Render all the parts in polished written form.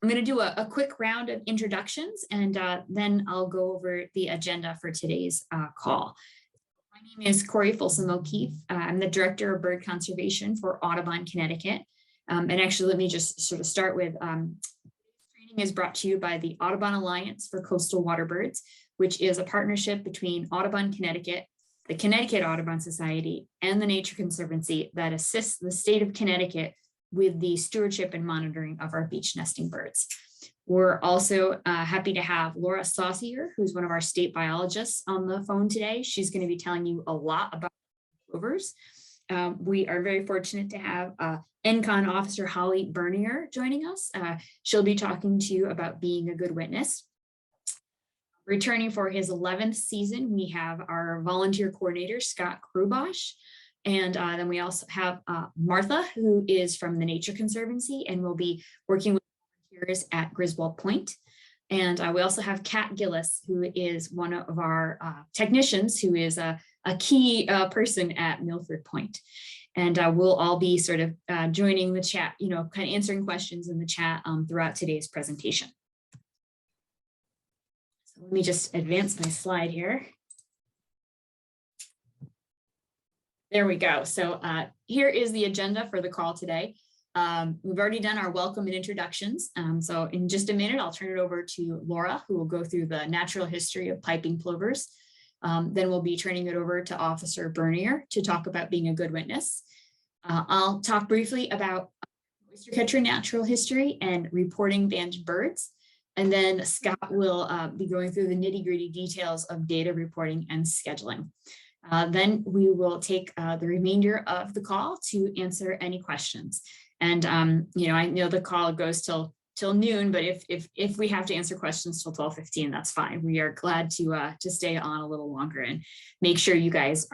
I'm going to do a quick round of introductions, and then I'll go over the agenda for today's call. My name is Corey Folsom O'Keefe. I'm the Director of Bird Conservation for Audubon, Connecticut. And actually, let me just sort of start with training is brought to you by the Audubon Alliance for Coastal Waterbirds, which is a partnership between Audubon, Connecticut, the Connecticut Audubon Society, and the Nature Conservancy that assists the state of Connecticut with the stewardship and monitoring of our beach nesting birds. We're also happy to have Laura Saucier, who's one of our state biologists, on the phone today. She's going to be telling you a lot about plovers. We are very fortunate to have NCON Officer Holly Bernier joining us. She'll be talking to you about being a good witness. Returning for his 11th season, we have our volunteer coordinator, Scott Krubosh. And then we also have Martha, who is from the Nature Conservancy and will be working with volunteers at Griswold Point. And we also have Kat Gillis, who is one of our technicians, who is a key person at Milford Point. And we'll all be sort of joining the chat, kind of answering questions in the chat throughout today's presentation. So let me just advance my slide here. There we go. So here is the agenda for the call today. We've already done our welcome and introductions. So in just a minute, I'll turn it over to Laura, who will go through the natural history of piping plovers. Then we'll be turning it over to Officer Bernier to talk about being a good witness. I'll talk briefly about oyster catcher natural history and reporting banded birds. And then Scott will be going through the nitty-gritty details of data reporting and scheduling. Then we will take the remainder of the call to answer any questions. And I know the call goes till noon, but if we have to answer questions till 12:15, that's fine. We are glad to stay on a little longer and make sure you guys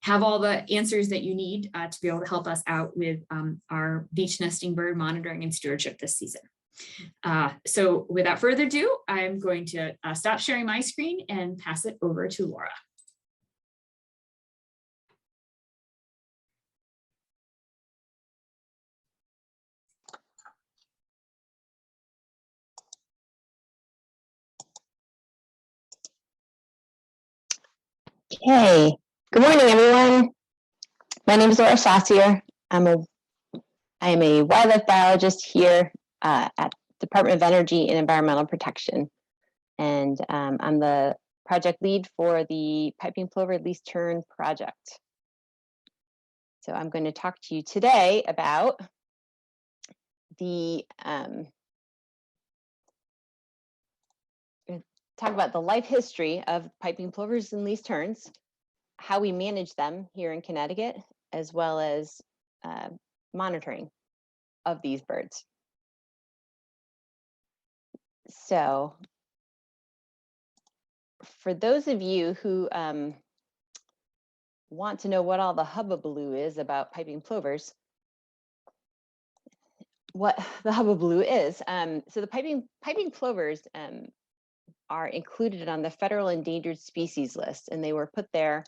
have all the answers that you need to be able to help us out with our beach nesting bird monitoring and stewardship this season. So without further ado, I'm going to stop sharing my screen and pass it over to Laura. Okay, good morning, everyone. My name is Laura Saucier. I am a wildlife biologist here at Department of Energy and Environmental Protection. And I'm the project lead for the Piping Plover Least Tern project. So I'm going to talk to you today about the life history of piping plovers and least terns, how we manage them here in Connecticut, as well as monitoring of these birds. So for those of you who want to know what all the hubbubaloo is about piping plovers, what the hubbubaloo is, so the piping plovers are included on the federal endangered species list, and they were put there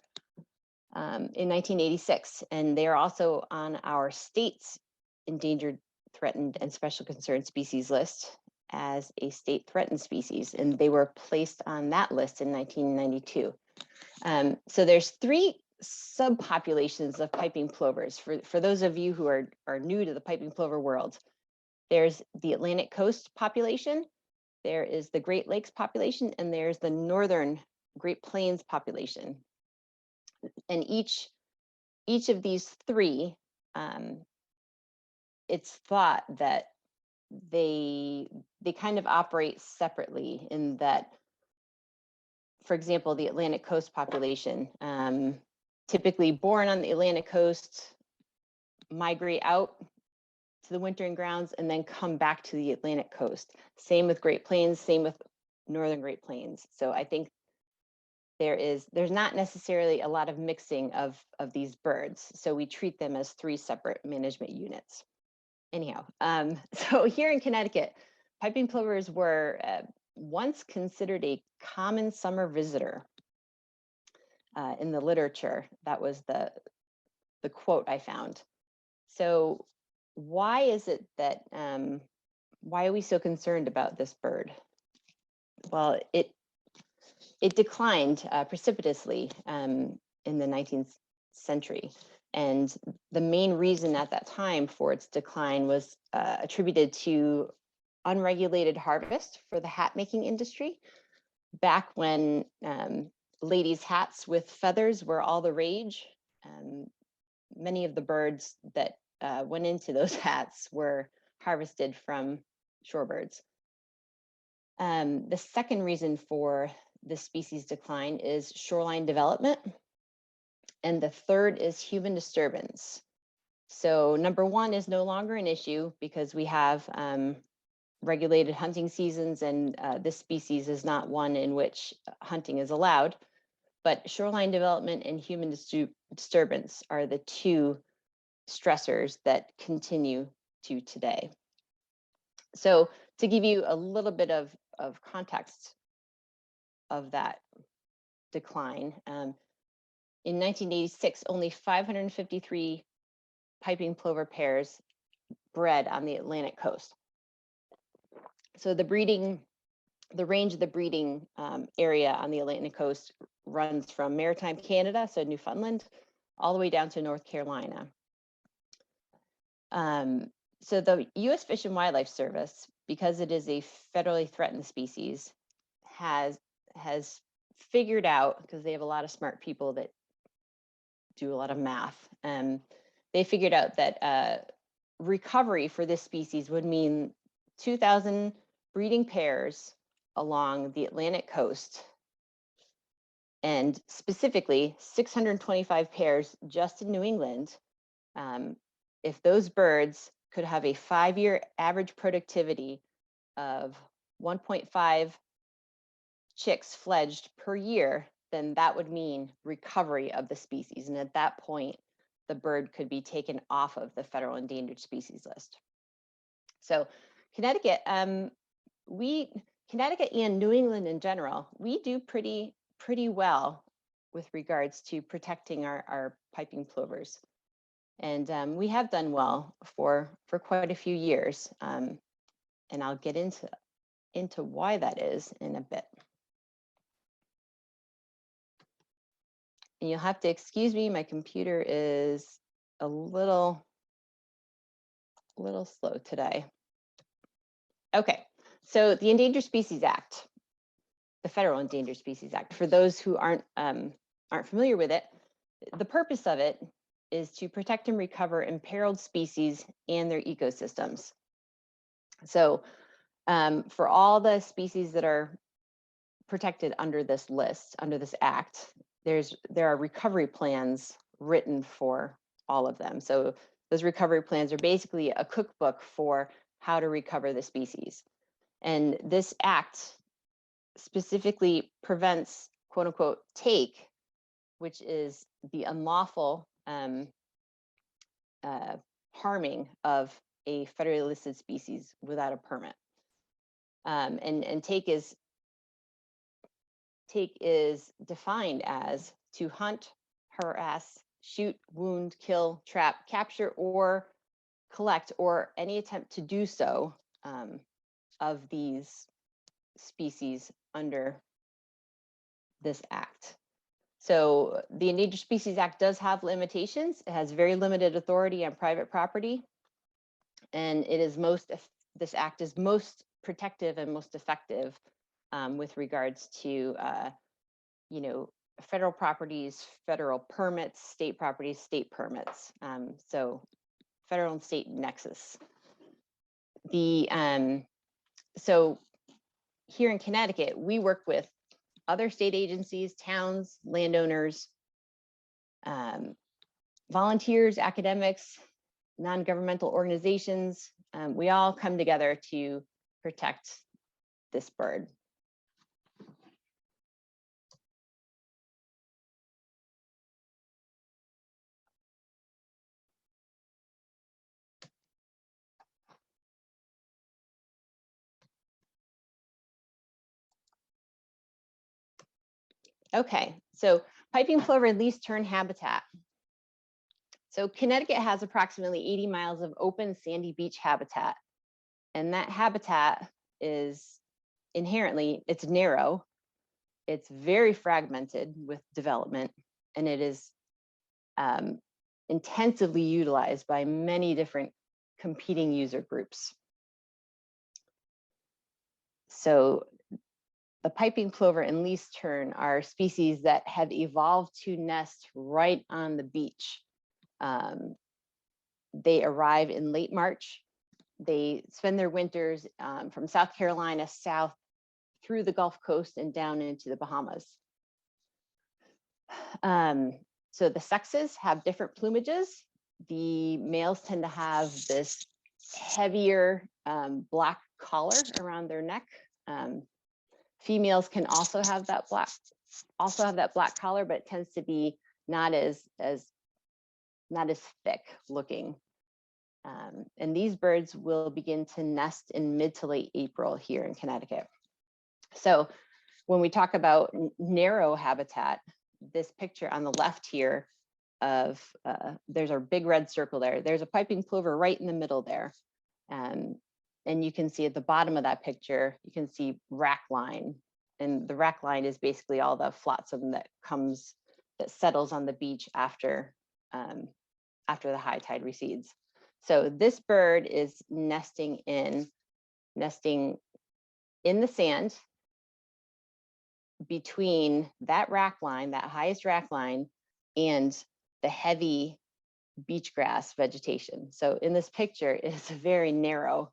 in 1986, and they are also on our state's endangered, threatened, and special concern species list as a state threatened species, and they were placed on that list in 1992. So there's 3 subpopulations of piping plovers. For those of you who are new to the piping plover world, there's the Atlantic coast population, there is the Great Lakes population, and there's the Northern Great Plains population. And each of these 3, it's thought that they kind of operate separately, in that, for example, the Atlantic coast population, typically born on the Atlantic coast, migrate out to the wintering grounds, and then come back to the Atlantic coast. Same with Great Plains, same with Northern Great Plains. So I think there's not necessarily a lot of mixing of these birds. So we treat them as 3 separate management units. Anyhow, so here in Connecticut, piping plovers were once considered a common summer visitor in the literature. That was the quote I found. So why is it that why are we so concerned about this bird? Well, it declined precipitously in the 19th century. And the main reason at that time for its decline was attributed to unregulated harvest for the hat making industry. Back when ladies' hats with feathers were all the rage, many of the birds that went into those hats were harvested from shorebirds. The second reason for the species decline is shoreline development. And the third is human disturbance. So number one is no longer an issue because we have regulated hunting seasons, and this species is not one in which hunting is allowed. But shoreline development and human disturbance are the two stressors that continue to today. So to give you a little bit of context of that decline, in 1986, only 553 piping plover pairs bred on the Atlantic coast. So the range of the breeding area on the Atlantic coast runs from maritime Canada, so Newfoundland, all the way down to North Carolina. So the U.S. Fish and Wildlife Service, because it is a federally threatened species, has figured out, because they have a lot of smart people that do a lot of math, they figured out that recovery for this species would mean 2,000 breeding pairs along the Atlantic coast, and specifically 625 pairs just in New England. If those birds could have a 5-year average productivity of 1.5 chicks fledged per year, then that would mean recovery of the species. And at that point, the bird could be taken off of the federal endangered species list. So Connecticut, Connecticut and New England in general, we do pretty well with regards to protecting our piping plovers. And we have done well for quite a few years. And I'll get into why that is in a bit. And you'll have to excuse me, my computer is a little slow today. Okay, so the Endangered Species Act, the Federal Endangered Species Act, for those who aren't familiar with it, the purpose of it is to protect and recover imperiled species and their ecosystems. So for all the species that are protected under this list, under this act, there are recovery plans written for all of them. So those recovery plans are basically a cookbook for how to recover the species. And this act specifically prevents, quote unquote, take, which is the unlawful harming of a federally listed species without a permit. And take is defined as to hunt, harass, shoot, wound, kill, trap, capture, or collect, or any attempt to do so of these species under this act. So the Endangered Species Act does have limitations. It has very limited authority on private property, and it is this act is most protective and most effective with regards to federal properties, federal permits, state properties, state permits. So federal and state nexus. So here in Connecticut, we work with other state agencies, towns, landowners, volunteers, academics, non-governmental organizations. We all come together to protect this bird. Okay, so piping plover least turn habitat. So Connecticut has approximately 80 miles of open sandy beach habitat. And that habitat is inherently, it's narrow, it's very fragmented with development, and it is intensively utilized by many different competing user groups. So the piping plover and least tern are species that have evolved to nest right on the beach. They arrive in late March. They spend their winters from South Carolina south through the Gulf Coast and down into the Bahamas. So the sexes have different plumages. The males tend to have this heavier black collar around their neck. Females can also have that black collar, but it tends to be not as thick looking. And these birds will begin to nest in mid to late April here in Connecticut. So when we talk about narrow habitat, this picture on the left here of, there's our big red circle there. There's a piping plover right in the middle there. And you can see at the bottom of that picture, you can see rack line. And the rack line is basically all the flotsam that settles on the beach after the high tide recedes. So this bird is nesting in the sand between that rack line, that highest rack line, and the heavy beach grass vegetation. So in this picture, it's a very narrow,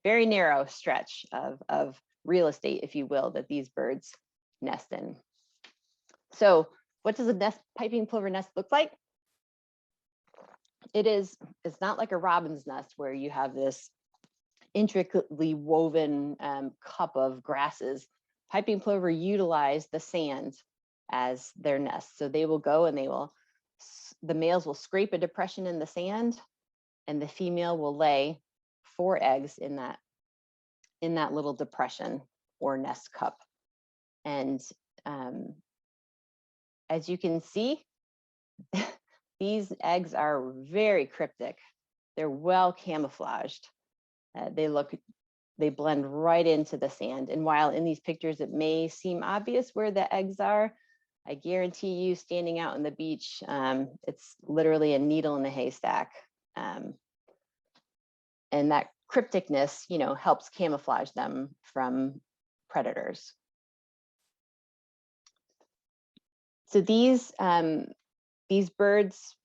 very narrow stretch of real estate, if you will, that these birds nest in. So what does a piping plover nest look like? It's not like a robin's nest where you have this intricately woven cup of grasses. Piping plover utilize the sand as their nest. So they will go and the males will scrape a depression in the sand, and the female will lay 4 eggs in that little depression or nest cup. And as you can see, these eggs are very cryptic. They're well camouflaged. They blend right into the sand. And while in these pictures, it may seem obvious where the eggs are, I guarantee you standing out on the beach, it's literally a needle in a haystack. And that crypticness, helps camouflage them from predators. So these birds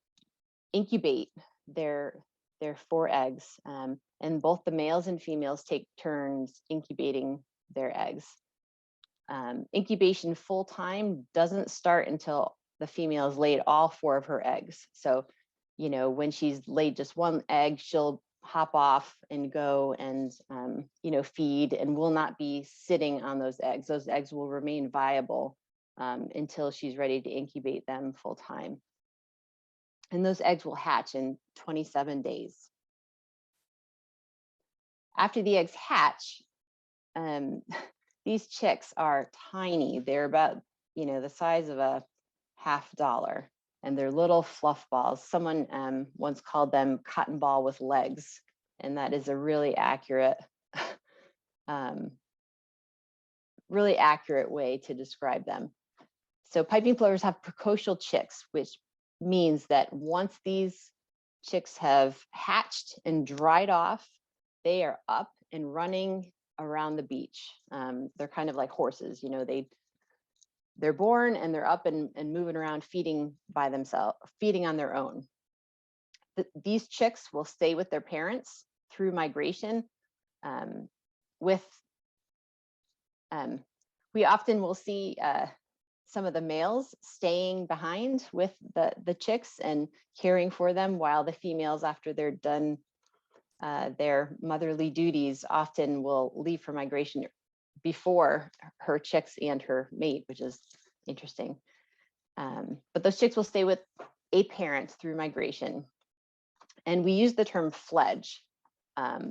incubate their 4 eggs, and both the males and females take turns incubating their eggs. Incubation full time doesn't start until the female has laid all 4 of her eggs. So, when she's laid just 1 egg, she'll hop off and go and, feed, and will not be sitting on those eggs. Those eggs will remain viable until she's ready to incubate them full time. And those eggs will hatch in 27 days. After the eggs hatch, these chicks are tiny. They're about, the size of a $50, and they're little fluff balls. Someone once called them cotton ball with legs, and that is a really accurate way to describe them. So piping plovers have precocial chicks, which means that once these chicks have hatched and dried off, they are up and running around the beach. They're kind of like horses, they're born and they're up and moving around, feeding by themselves, feeding on their own. These chicks will stay with their parents through migration. We often will see some of the males staying behind with the chicks and caring for them, while the females, after they're done their motherly duties, often will leave for migration before her chicks and her mate, which is interesting. But those chicks will stay with a parent through migration. And we use the term fledge.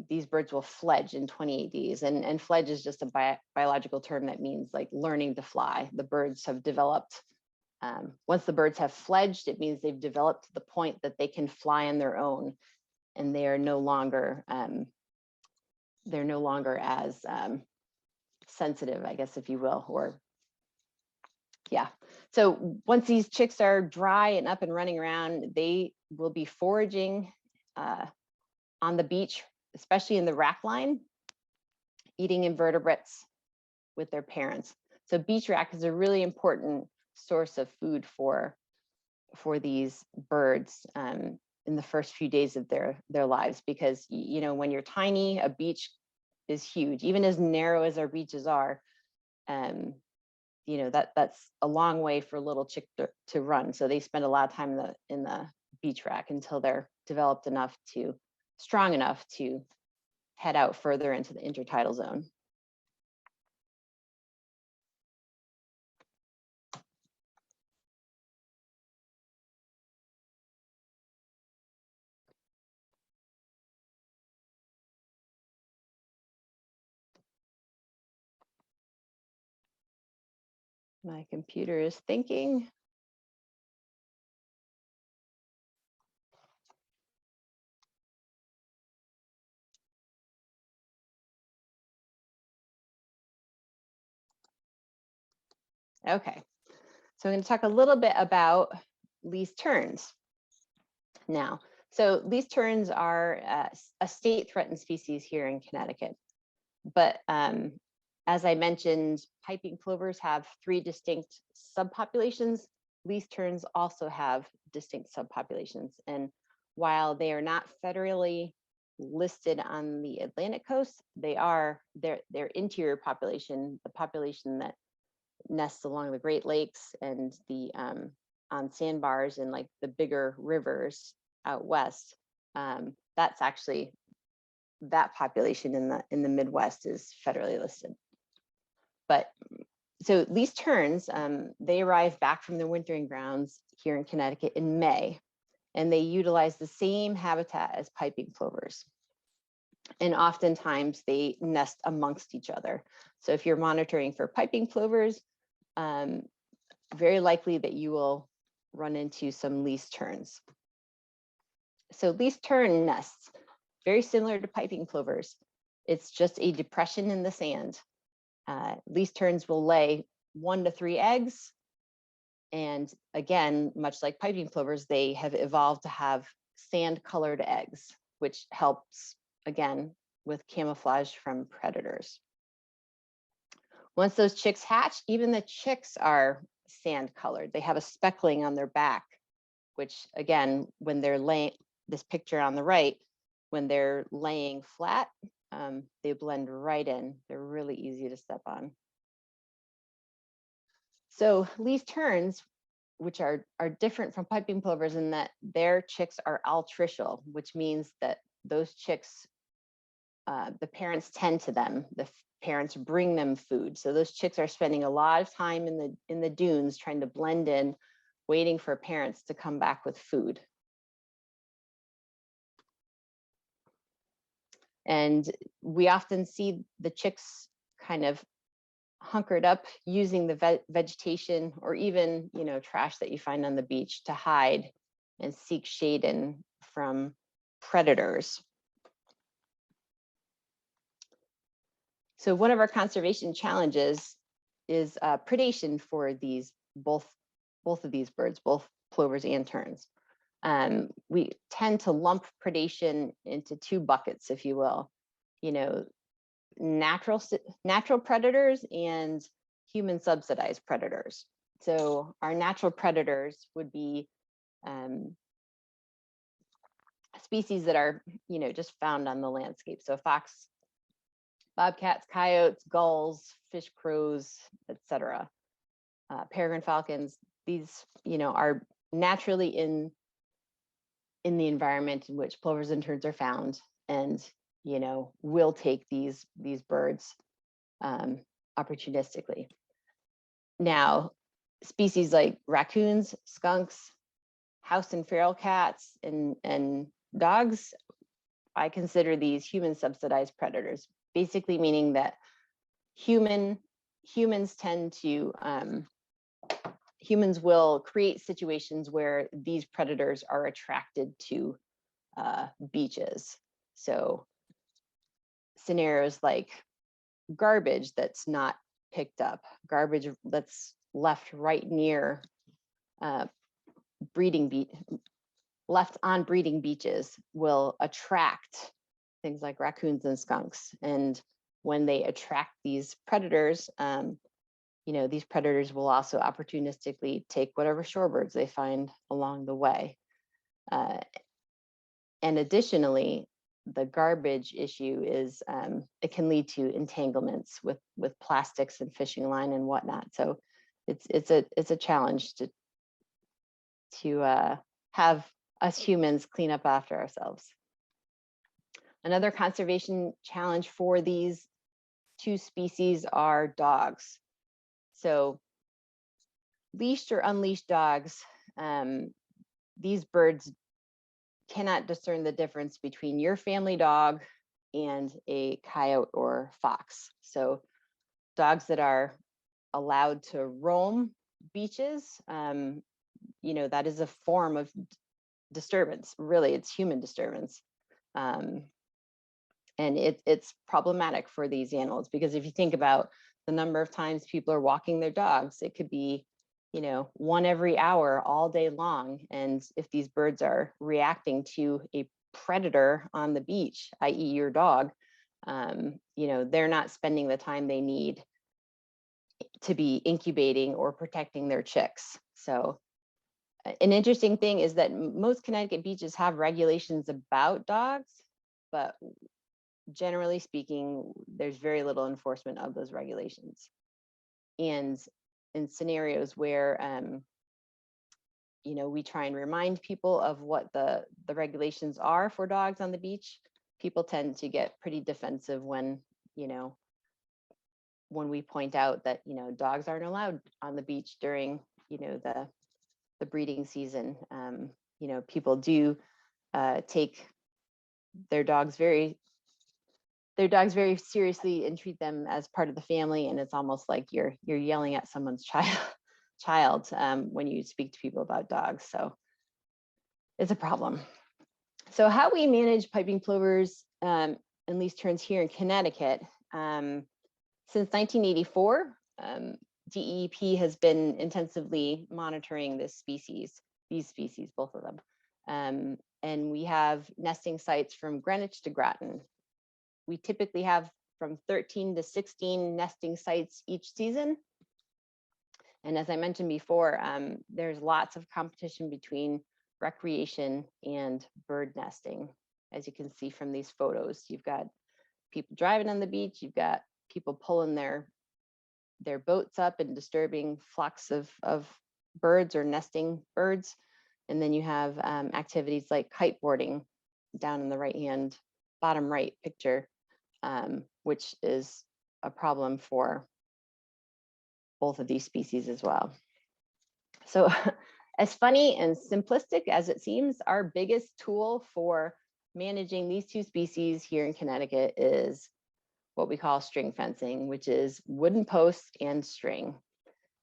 These birds will fledge in 28 days. And fledge is just a biological term that means like learning to fly. The birds have developed, once the birds have fledged, it means they've developed to the point that they can fly on their own. and they are no longer as sensitive, I guess, if you will, or yeah. So once these chicks are dry and up and running around, they will be foraging on the beach, especially in the rack line, eating invertebrates with their parents. So beach rack is a really important source of food for these birds in the first few days of their lives, because you know, when you're tiny, a beach is huge. Even as narrow as our beaches are, you know, that's a long way for a little chick to run. So they spend a lot of time in the beach rack until they're developed enough strong enough to head out further into the intertidal zone. My computer is thinking. Okay, so I'm going to talk a little bit about least terns now. So least terns are a state threatened species here in Connecticut. But as I mentioned, piping plovers have 3 distinct subpopulations. Least terns also have distinct subpopulations. And while they are not federally listed on the Atlantic coast, they are their interior population, the population that nests along the Great Lakes and the on sandbars and like the bigger rivers out west. That's actually, that population in the Midwest is federally listed. But so least terns, they arrive back from their wintering grounds here in Connecticut in May, and they utilize the same habitat as piping plovers. And oftentimes they nest amongst each other. So if you're monitoring for piping plovers, very likely that you will run into some least terns. So least tern nests, very similar to piping plovers. It's just a depression in the sand. Least terns will lay 1 to 3 eggs. And again, much like piping plovers, they have evolved to have sand colored eggs, which helps, again, with camouflage from predators. Once those chicks hatch, even the chicks are sand colored. They have a speckling on their back, which again, when they're laying, this picture on the right, when they're laying flat, they blend right in. They're really easy to step on. So least terns, which are different from piping plovers in that their chicks are altricial, which means that those chicks, the parents tend to them. The parents bring them food. So those chicks are spending a lot of time in the dunes trying to blend in, waiting for parents to come back with food. And we often see the chicks kind of hunkered up using the vegetation or even, you know, trash that you find on the beach to hide and seek shade in from predators. So one of our conservation challenges is predation for these both of these birds, both plovers and terns. We tend to lump predation into 2 buckets, if you will, you know, natural predators and human subsidized predators. So our natural predators would be species that are, you know, just found on the landscape. So fox, bobcats, coyotes, gulls, fish crows, etc. Peregrine falcons, these, you know, are naturally in the environment in which plovers and terns are found, and, you know, will take these birds opportunistically. Now, species like raccoons, skunks, house and feral cats, and dogs, I consider these human subsidized predators, basically meaning that humans tend to, humans will create situations where these predators are attracted to beaches. So scenarios like garbage that's not picked up, garbage that's left right near left on breeding beaches will attract things like raccoons and skunks. And when they attract these predators, these predators will also opportunistically take whatever shorebirds they find along the way. And additionally, the garbage issue is it can lead to entanglements with plastics and fishing line and whatnot. So it's a challenge to have us humans clean up after ourselves. Another conservation challenge for these two species are dogs. So leashed or unleashed dogs, these birds cannot discern the difference between your family dog and a coyote or fox. So dogs that are allowed to roam beaches, that is a form of disturbance. Really, it's human disturbance. And it's problematic for these animals, because if you think about the number of times people are walking their dogs, it could be, one every hour all day long. And if these birds are reacting to a predator on the beach, i.e. your dog, they're not spending the time they need to be incubating or protecting their chicks. So an interesting thing is that most Connecticut beaches have regulations about dogs, but generally speaking, there's very little enforcement of those regulations. And in scenarios where, we try and remind people of what the regulations are for dogs on the beach, people tend to get pretty defensive when we point out that, dogs aren't allowed on the beach during, the breeding season. People do take their dogs very seriously and treat them as part of the family, and it's almost like you're yelling at someone's child when you speak to people about dogs. So it's a problem. So how we manage piping plovers and least terns here in Connecticut, since 1984, DEP has been intensively monitoring these species, both of them. And we have nesting sites from Greenwich to Groton. We typically have from 13 to 16 nesting sites each season. And as I mentioned before, there's lots of competition between recreation and bird nesting. As you can see from these photos, you've got people driving on the beach, you've got people pulling their boats up and disturbing flocks of birds or nesting birds. And then you have activities like kiteboarding down in the bottom right picture, which is a problem for both of these species as well. So as funny and simplistic as it seems, our biggest tool for managing these two species here in Connecticut is what we call string fencing, which is wooden posts and string.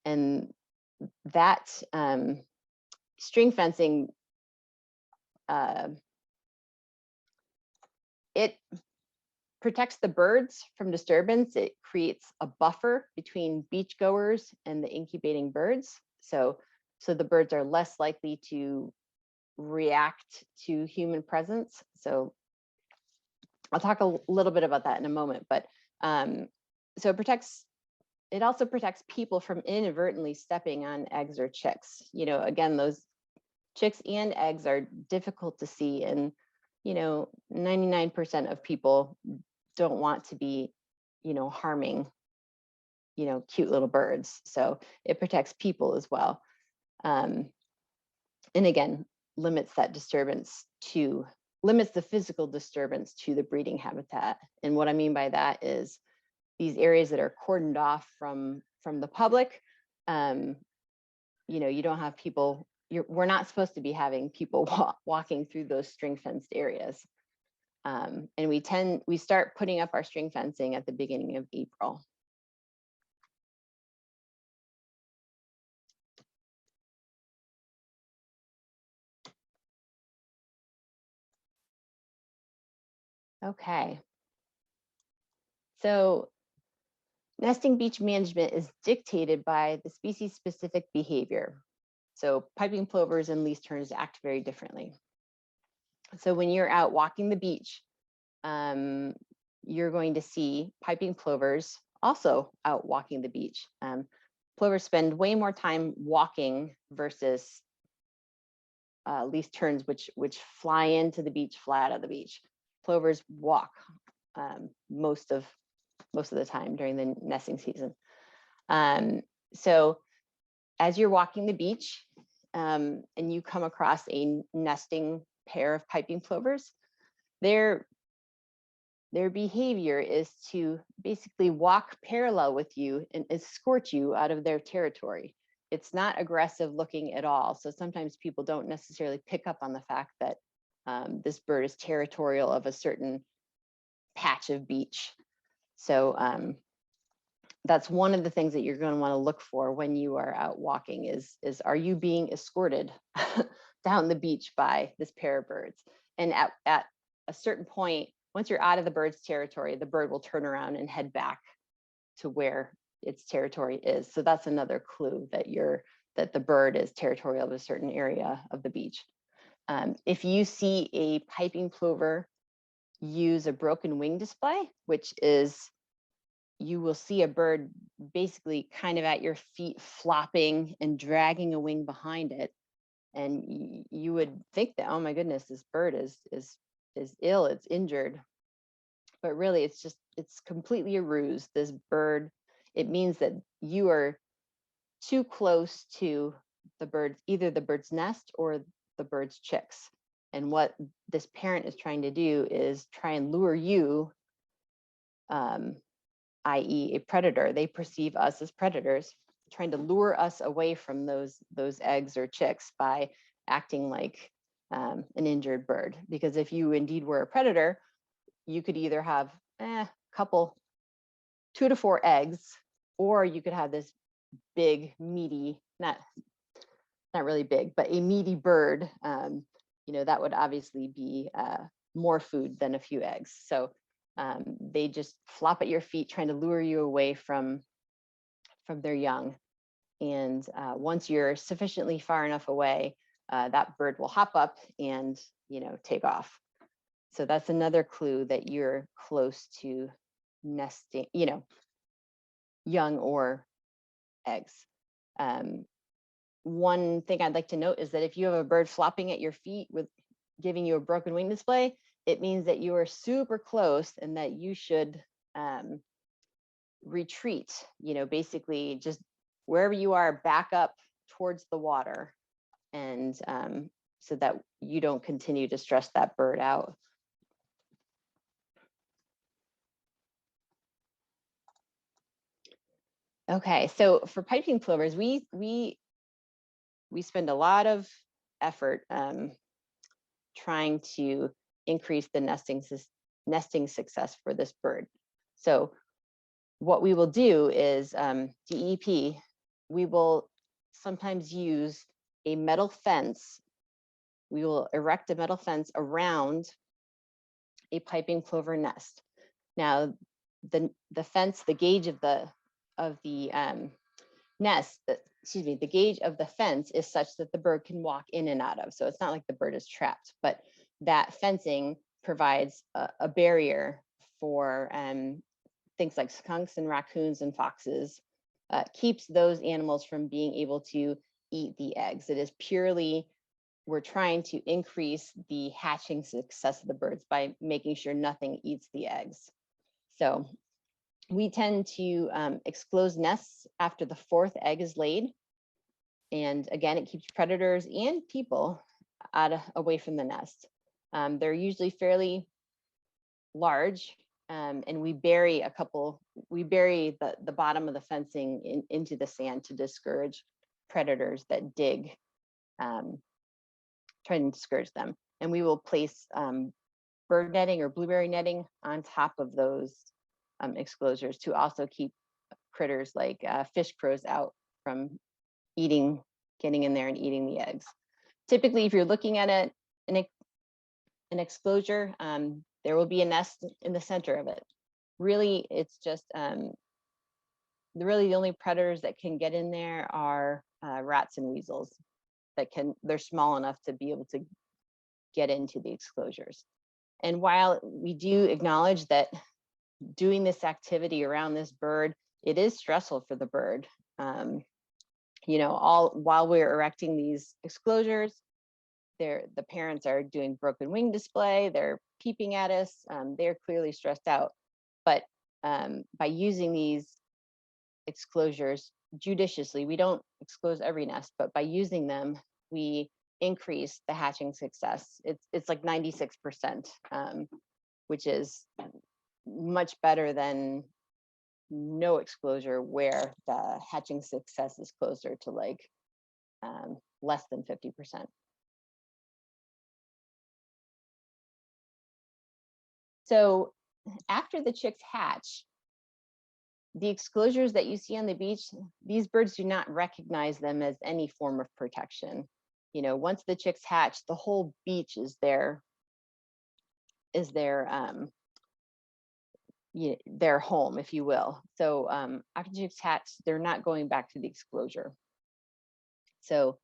And that string fencing, it protects the birds from disturbance. It creates a buffer between beachgoers and the incubating birds. So the birds are less likely to react to human presence. So I'll talk a little bit about that in a moment, but so it also protects people from inadvertently stepping on eggs or chicks. Again, those chicks and eggs are difficult to see, and 99% of people don't want to be harming cute little birds. So it protects people as well, and again limits the physical disturbance to the breeding habitat. And what I mean by that is these areas that are cordoned off from the public, you don't have people, we're not supposed to be having people walking through those string fenced areas. And we start putting up our string fencing at the beginning of April. Okay. So nesting beach management is dictated by the species-specific behavior. So piping plovers and least terns act very differently. So when you're out walking the beach, you're going to see piping plovers also out walking the beach. Plovers spend way more time walking versus least terns, which fly into the beach, fly out of the beach. Plovers walk most of the time during the nesting season. So as you're walking the beach and you come across a nesting pair of piping plovers, their behavior is to basically walk parallel with you and escort you out of their territory. It's not aggressive looking at all. So sometimes people don't necessarily pick up on the fact that this bird is territorial of a certain patch of beach. So that's one of the things that you're going to want to look for when you are out walking is are you being escorted down the beach by this pair of birds? And at a certain point, once you're out of the bird's territory, the bird will turn around and head back to where its territory is. So that's another clue that the bird is territorial of a certain area of the beach. If you see a piping plover use a broken wing display, which is you will see a bird basically kind of at your feet flopping and dragging a wing behind it. And you would think that, oh my goodness, this bird is ill, it's injured. But really it's completely a ruse. This bird, it means that you are too close to the bird, either the bird's nest or the bird's chicks. And what this parent is trying to do is try and lure you, i.e. a predator. They perceive us as predators, trying to lure us away from those eggs or chicks by acting like an injured bird. Because if you indeed were a predator, you could either have a couple, 2 to 4 eggs, or you could have this big, meaty, not really big, but a meaty bird. That would obviously be more food than a few eggs. So they just flop at your feet, trying to lure you away from their young. And once you're sufficiently far enough away, that bird will hop up and take off. So that's another clue that you're close to nesting, young or eggs. One thing I'd like to note is that if you have a bird flopping at your feet with giving you a broken wing display, it means that you are super close and that you should retreat, basically just wherever you are, back up towards the water, and so that you don't continue to stress that bird out. Okay, so for piping plovers, we spend a lot of effort trying to increase the nesting success for this bird. So what we will do is DEP, we will sometimes use a metal fence. We will erect a metal fence around a piping plover nest. Now, the fence, the gauge of the nest, the gauge of the fence is such that the bird can walk in and out of. So it's not like the bird is trapped, but that fencing provides a barrier for things like skunks and raccoons and foxes, keeps those animals from being able to eat the eggs. It is purely, we're trying to increase the hatching success of the birds by making sure nothing eats the eggs. So we tend to exclose nests after the 4th egg is laid. And again, it keeps predators and people away from the nest. They're usually fairly large, and we bury the bottom of the fencing into the sand to discourage predators that dig, try and discourage them. And we will place bird netting or blueberry netting on top of those exclosures to also keep critters like fish crows out from getting in there and eating the eggs. Typically, if you're looking at an exclosure, there will be a nest in the center of it. Really, it's just really the only predators that can get in there are rats and weasels they're small enough to be able to get into the exclosures. And while we do acknowledge that doing this activity around this bird, it is stressful for the bird. All while we're erecting these exclosures, the parents are doing broken wing display, they're peeping at us, they're clearly stressed out. But by using these exclosures judiciously, we don't exclose every nest, but by using them, we increase the hatching success. It's like 96%, which is much better than no exclosure, where the hatching success is closer to like less than 50%. So after the chicks hatch, the exclosures that you see on the beach, these birds do not recognize them as any form of protection. Once the chicks hatch, the whole beach is their home, if you will. So after chicks hatch, they're not going back to the exclosure. So,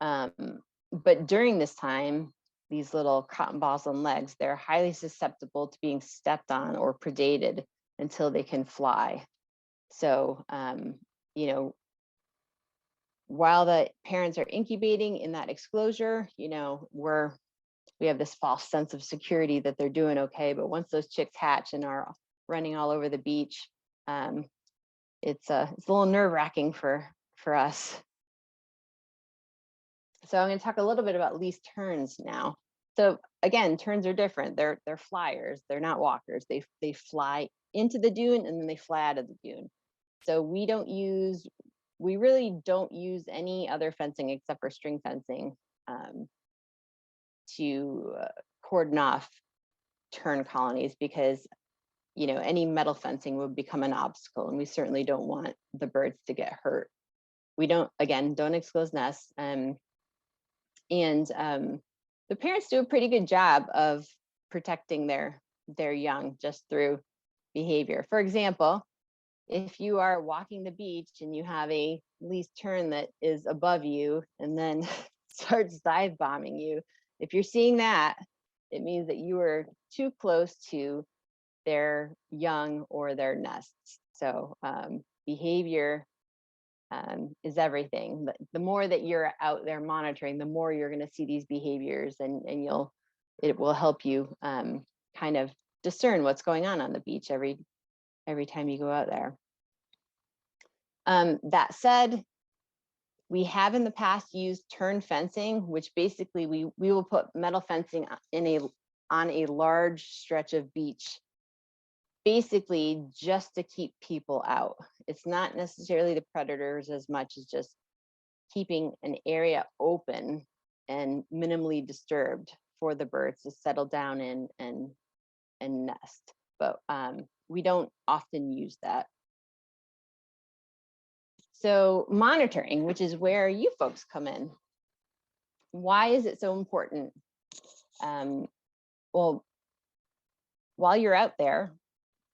but during this time, these little cotton balls on legs, they're highly susceptible to being stepped on or predated until they can fly. So, while the parents are incubating in that exclosure, we have this false sense of security that they're doing okay. But once those chicks hatch and are running all over the beach, it's a little nerve-wracking for us. So I'm going to talk a little bit about least terns now. So again, terns are different. They're flyers. They're not walkers. They fly into the dune and then they fly out of the dune. So we really don't use any other fencing except for string fencing to cordon off tern colonies, because any metal fencing would become an obstacle, and we certainly don't want the birds to get hurt. We don't exclose nests, and the parents do a pretty good job of protecting their young just through behavior. For example, if you are walking the beach and you have a least tern that is above you and then starts dive bombing you, if you're seeing that, it means that you are too close to their young or their nests. So behavior is everything. The more that you're out there monitoring, the more you're going to see these behaviors, and it will help you kind of discern what's going on the beach every time you go out there. That said, we have in the past used tern fencing, which basically we will put metal fencing on a large stretch of beach, basically just to keep people out. It's not necessarily the predators as much as just keeping an area open and minimally disturbed for the birds to settle down in and nest. But we don't often use that. So monitoring, which is where you folks come in. Why is it so important? Well, while you're out there,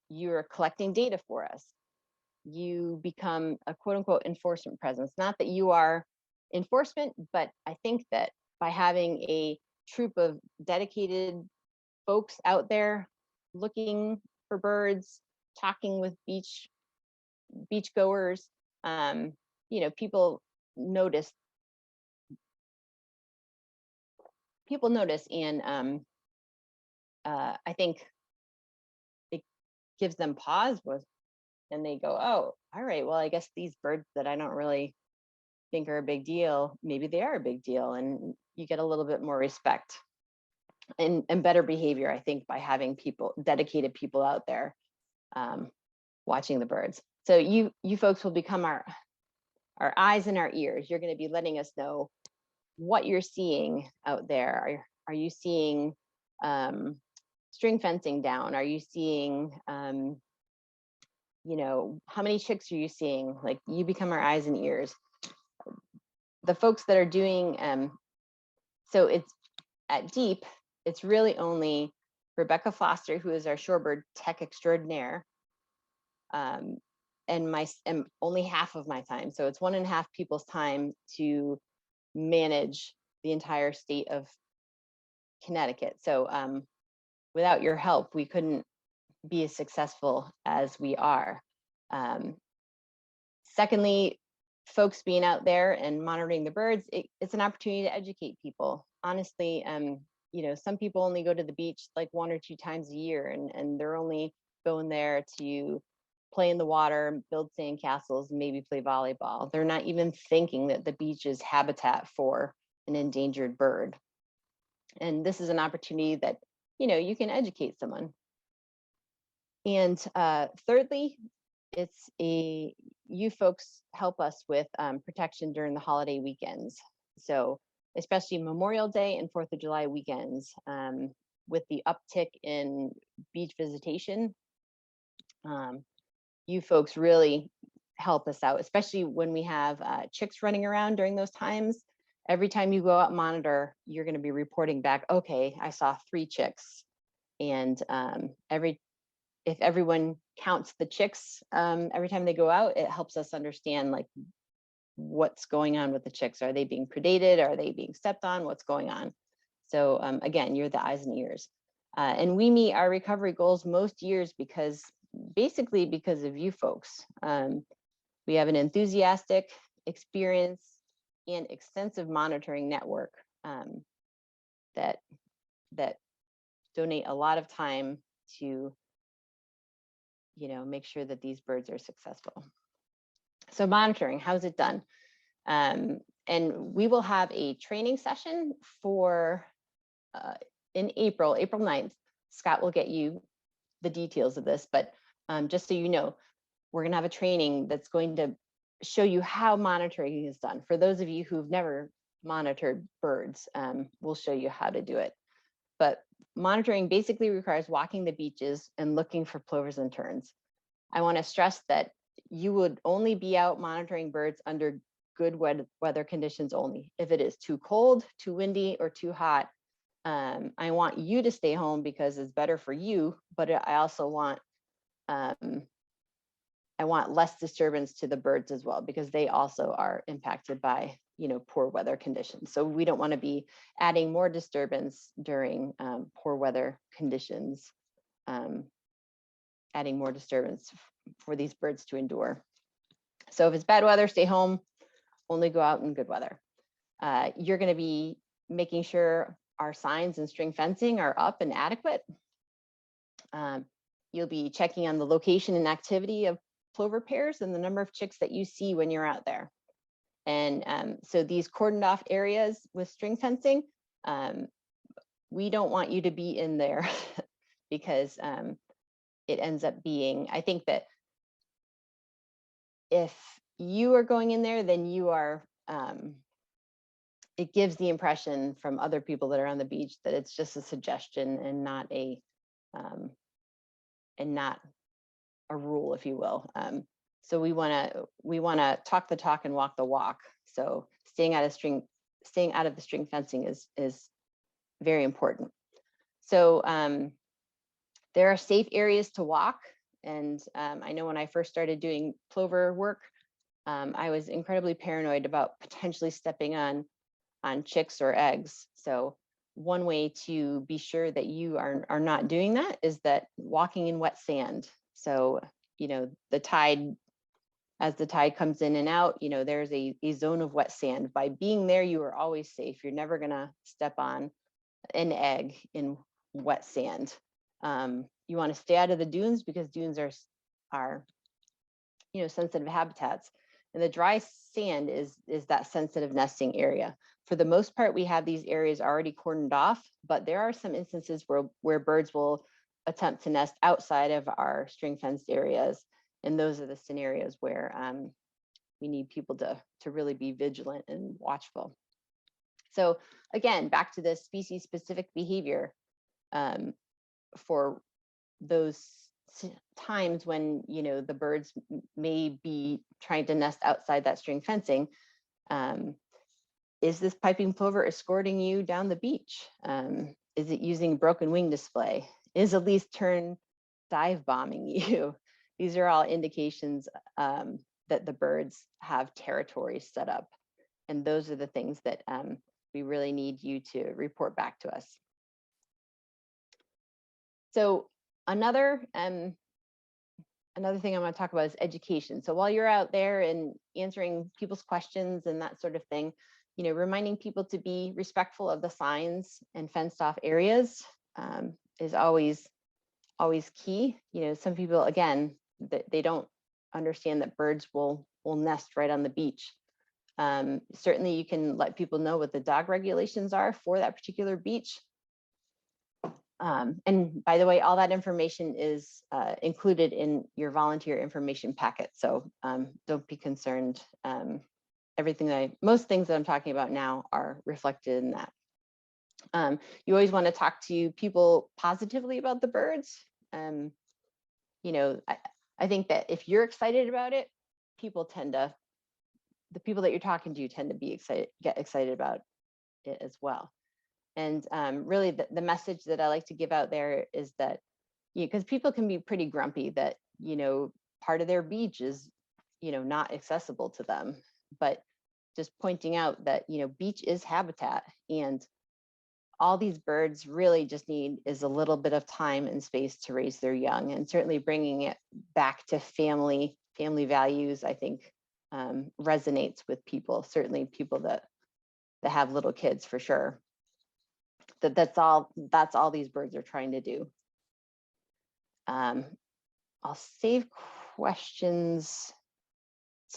you're collecting data for us. You become a quote unquote enforcement presence. Not that you are enforcement, but I think that by having a troop of dedicated folks out there looking for birds, talking with beachgoers, people notice. And I think it gives them pause and they go, oh, all right, well, I guess these birds that I don't really think are a big deal, maybe they are a big deal, and you get a little bit more respect and better behavior, I think, by having dedicated people out there watching the birds. So you folks will become our eyes and our ears. You're going to be letting us know what you're seeing out there. Are you seeing string fencing down? Are you seeing, how many chicks are you seeing? Like, you become our eyes and ears. The folks that are doing, so it's at deep, it's really only Rebecca Foster, who is our shorebird tech extraordinaire, and only half of my time. So it's 1.5 people's time to manage the entire state of Connecticut. So without your help, we couldn't be as successful as we are. Secondly, folks being out there and monitoring the birds, it's an opportunity to educate people. Honestly, some people only go to the beach like 1 or 2 times a year, and they're only going there to play in the water, build sand castles, maybe play volleyball. They're not even thinking that the beach is habitat for an endangered bird. And this is an opportunity that, you can educate someone. And thirdly, you folks help us with protection during the holiday weekends. So especially Memorial Day and 4th of July weekends, with the uptick in beach visitation, you folks really help us out, especially when we have chicks running around during those times. Every time you go out and monitor, you're going to be reporting back, okay, I saw 3 chicks. And if everyone counts the chicks every time they go out, it helps us understand like what's going on with the chicks. Are they being predated? Are they being stepped on? What's going on? So again, you're the eyes and ears. And we meet our recovery goals most years basically because of you folks. We have an enthusiastic, experienced, and extensive monitoring network that donate a lot of time to make sure that these birds are successful. So monitoring, how's it done? And we will have a training session in April 9th. Scott will get you the details of this, but just so you know, we're going to have a training that's going to show you how monitoring is done. For those of you who've never monitored birds, we'll show you how to do it. But monitoring basically requires walking the beaches and looking for plovers and terns. I want to stress that you would only be out monitoring birds under good weather conditions only. If it is too cold, too windy, or too hot, I want you to stay home because it's better for you, but I also want less disturbance to the birds as well, because they also are impacted by poor weather conditions. So we don't want to be adding more disturbance during poor weather conditions, adding more disturbance for these birds to endure. So if it's bad weather, stay home, only go out in good weather. You're going to be making sure our signs and string fencing are up and adequate. You'll be checking on the location and activity of plover pairs and the number of chicks that you see when you're out there. And so these cordoned off areas with string fencing, we don't want you to be in there because it ends up being, I think that if you are going in there, then you are, it gives the impression from other people that are on the beach that it's just a suggestion and not a rule, if you will. So we want to talk the talk and walk the walk. So staying out of the string fencing is very important. So there are safe areas to walk. And I know when I first started doing plover work, I was incredibly paranoid about potentially stepping on chicks or eggs. So one way to be sure that you are not doing that is that walking in wet sand. So, as the tide comes in and out, there's a zone of wet sand. By being there, you are always safe. You're never gonna step on an egg in wet sand. You want to stay out of the dunes because dunes are sensitive habitats. And the dry sand is that sensitive nesting area. For the most part, we have these areas already cordoned off, but there are some instances where birds will attempt to nest outside of our string fenced areas. And those are the scenarios where we need people to really be vigilant and watchful. So again, back to the species specific behavior for those times when the birds may be trying to nest outside that string fencing. Is this piping plover escorting you down the beach? Is it using broken wing display? is at least tern dive bombing you. These are all indications that the birds have territories set up. And those are the things that we really need you to report back to us. So another thing I'm going to talk about is education. So while you're out there and answering people's questions and that sort of thing, you know, reminding people to be respectful of the signs and fenced off areas is always key. You know, some people, again, they don't understand that birds will nest right on the beach. Certainly you can let people know what the dog regulations are for that particular beach. And by the way, all that information is included in your volunteer information packet. So don't be concerned. Most things that I'm talking about now are reflected in that. You always want to talk to people positively about the birds. You know, I think that if you're excited about it, the people that you're talking to tend to get excited about it as well. And really the message that I like to give out there is that, because people can be pretty grumpy that, you know, part of their beach is, you know, not accessible to them, but just pointing out that, you know, beach is habitat, and all these birds really just need is a little bit of time and space to raise their young, and certainly bringing it back to family values, I think resonates with people, certainly people that have little kids for sure. That's all these birds are trying to do. I'll save questions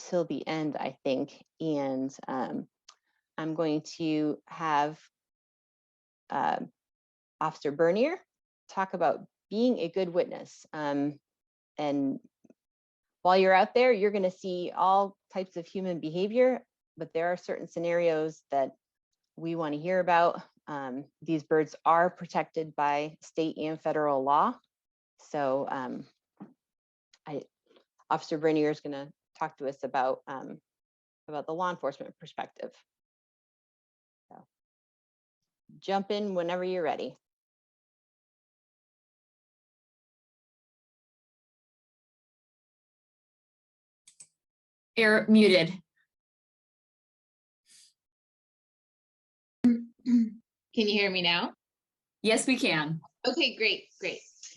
till the end, I think, and I'm going to have Officer Bernier talk about being a good witness. And while you're out there, you're going to see all types of human behavior, but there are certain scenarios that we want to hear about. These birds are protected by state and federal law. So Officer Bernier is going to talk to us about the law enforcement perspective. So jump in whenever you're ready. You're muted. Can you hear me now? Yes, we can. Okay, great.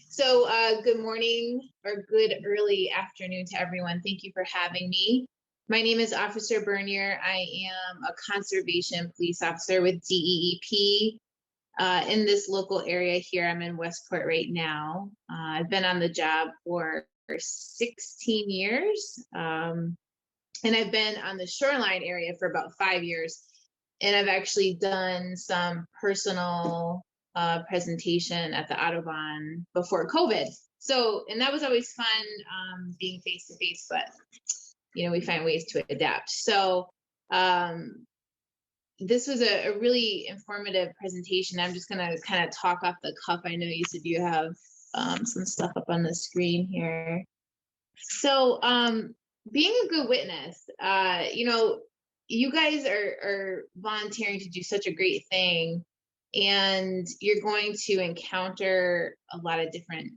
So good morning or good early afternoon to everyone. Thank you for having me. My name is Officer Bernier. I am a conservation police officer with DEEP in this local area here. I'm in Westport right now. I've been on the job for 16 years. And I've been on the shoreline area for about 5 years. And I've actually done some personal presentation at the Audubon before COVID. So, and that was always fun being face to face, but you know, we find ways to adapt. So this was a really informative presentation. I'm just gonna kind of talk off the cuff. I know you said you have some stuff up on the screen here. So being a good witness, you know, you guys are volunteering to do such a great thing, and you're going to encounter a lot of different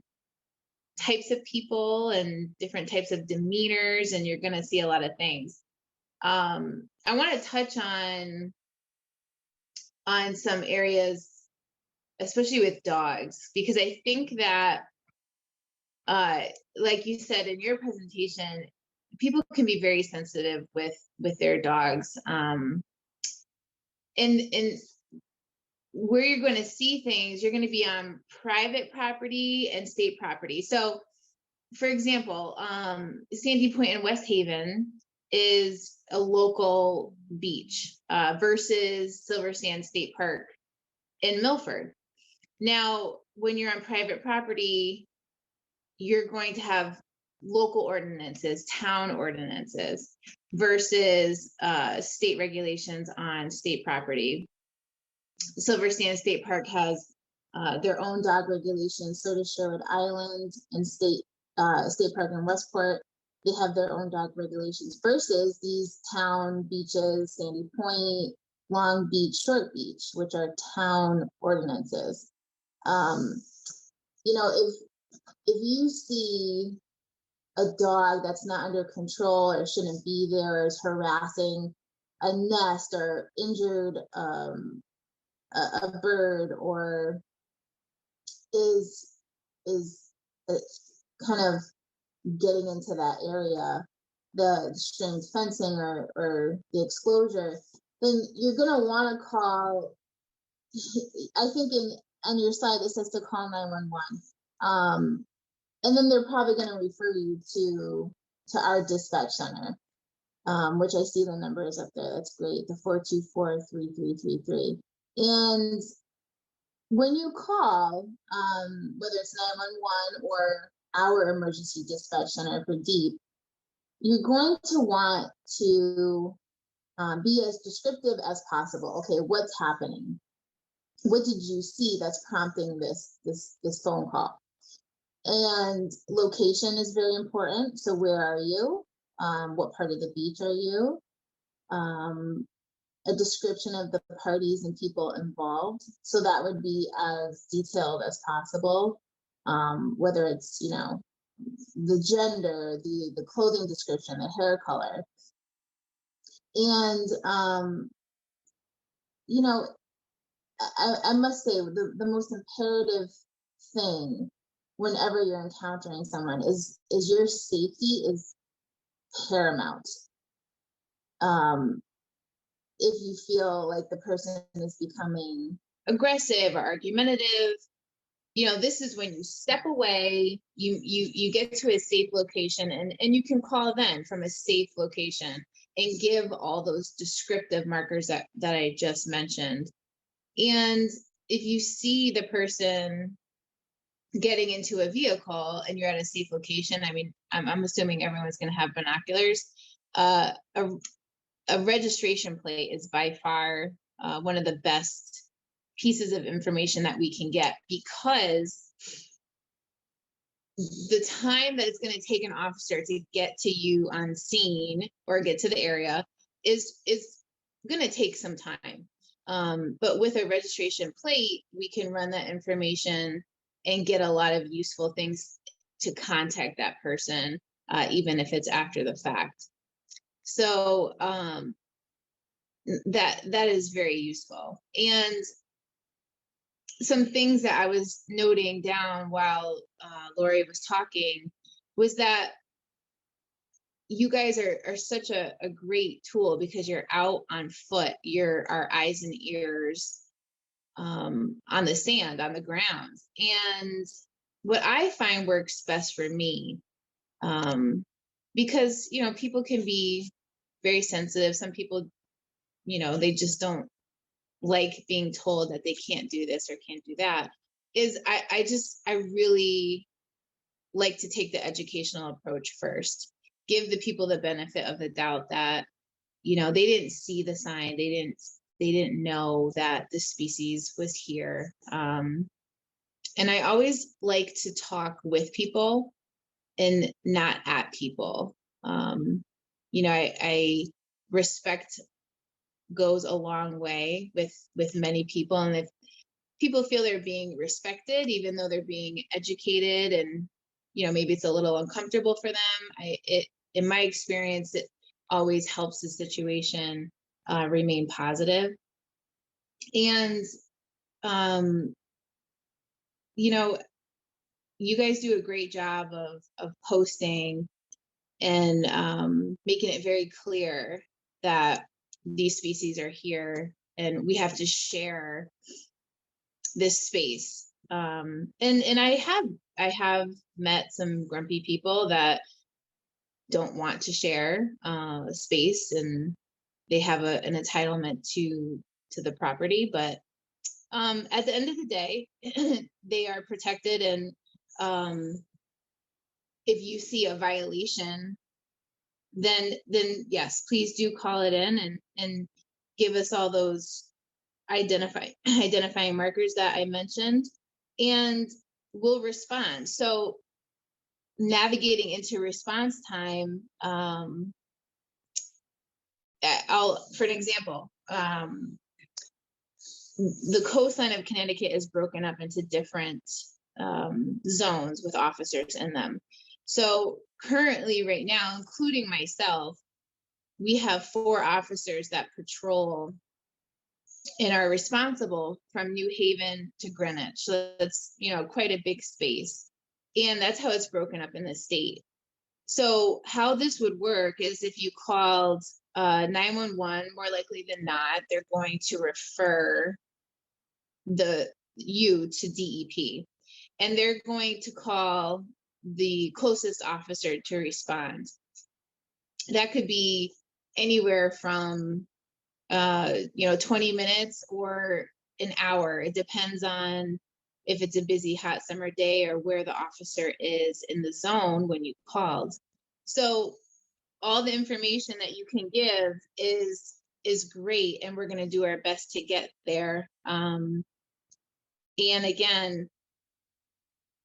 types of people and different types of demeanors, and you're going to see a lot of things. I want to touch on some areas, especially with dogs, because I think that, like you said in your presentation, people can be very sensitive with their dogs, and where you're going to see things, you're going to be on private property and state property. So for example, Sandy Point in West Haven is a local beach versus Silver Sand State Park in Milford. Now, when you're on private property, you're going to have local ordinances, town ordinances, versus state regulations on state property. Silver Sand State Park has their own dog regulations, so does Sherwood Island, and State Park in Westport. They have their own dog regulations versus these town beaches, Sandy Point, Long Beach, Short Beach, which are town ordinances. you know, if you see a dog that's not under control or shouldn't be there, or is harassing a nest or injured a bird, or is uh, kind of getting into that area, the string fencing or the exclosure, then you're gonna want to call. I think on your side it says to call 911, and then they're probably going to refer you to our dispatch center, which I see the numbers up there. That's great, the 424-3333. And when you call, whether it's 911 or our emergency dispatch center for DEEP, you're going to want to be as descriptive as possible. Okay, what's happening? What did you see that's prompting this phone call? And location is very important. So where are you? What part of the beach are you? A description of the parties and people involved. So that would be as detailed as possible. Whether it's, you know, the gender, the clothing description, the hair color. And, you know, I must say the most imperative thing whenever you're encountering someone is your safety is paramount. If you feel like the person is becoming aggressive or argumentative, you know, this is when you step away, you get to a safe location, and you can call then from a safe location and give all those descriptive markers that I just mentioned. And if you see the person getting into a vehicle and you're at a safe location, I mean, I'm assuming everyone's going to have binoculars. A registration plate is by far one of the best pieces of information that we can get, because the time that it's going to take an officer to get to you on scene or get to the area is going to take some time. But with a registration plate, we can run that information and get a lot of useful things to contact that person, even if it's after the fact. So that is very useful. And some things that I was noting down while Lori was talking was that you guys are such a great tool, because you're out on foot, you're our eyes and ears on the sand, on the ground. And what I find works best for me, because, you know, people can be very sensitive. Some people, you know, they just don't like being told that they can't do this or can't do that, is I really like to take the educational approach first. Give the people the benefit of the doubt that, you know, they didn't see the sign, they didn't know that the species was here. And I always like to talk with people and not at people. You know, I respect goes a long way with many people, and if people feel they're being respected, even though they're being educated, and, you know, maybe it's a little uncomfortable for them, in my experience, it always helps the situation remain positive. And you know, you guys do a great job of posting and making it very clear that these species are here and we have to share this space. And I have met some grumpy people that don't want to share space, and they have an entitlement to the property, but at the end of the day, they are protected. And if you see a violation, then yes, please do call it in and give us all those identifying markers that I mentioned, and we'll respond. So navigating into response time, for an example, the coastline of Connecticut is broken up into different zones with officers in them. So currently right now, including myself, we have 4 officers that patrol and are responsible from New Haven to Greenwich. So that's, you know, quite a big space. And that's how it's broken up in the state. So how this would work is if you called 911, more likely than not, they're going to refer you to DEP. And they're going to call the closest officer to respond. That could be anywhere from 20 minutes or an hour. It depends on if it's a busy hot summer day or where the officer is in the zone when you called. So all the information that you can give is great, and we're going to do our best to get there. And again,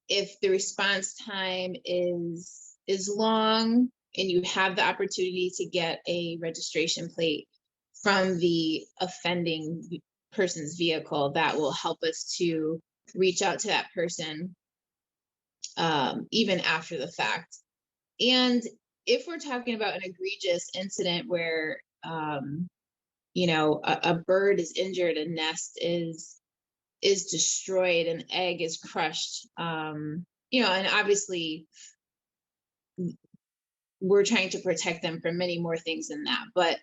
if the response time is long and you have the opportunity to get a registration plate from the offending person's vehicle, that will help us to reach out to that person even after the fact. And if we're talking about an egregious incident where a bird is injured, a nest is destroyed, an egg is crushed, and obviously we're trying to protect them from many more things than that. But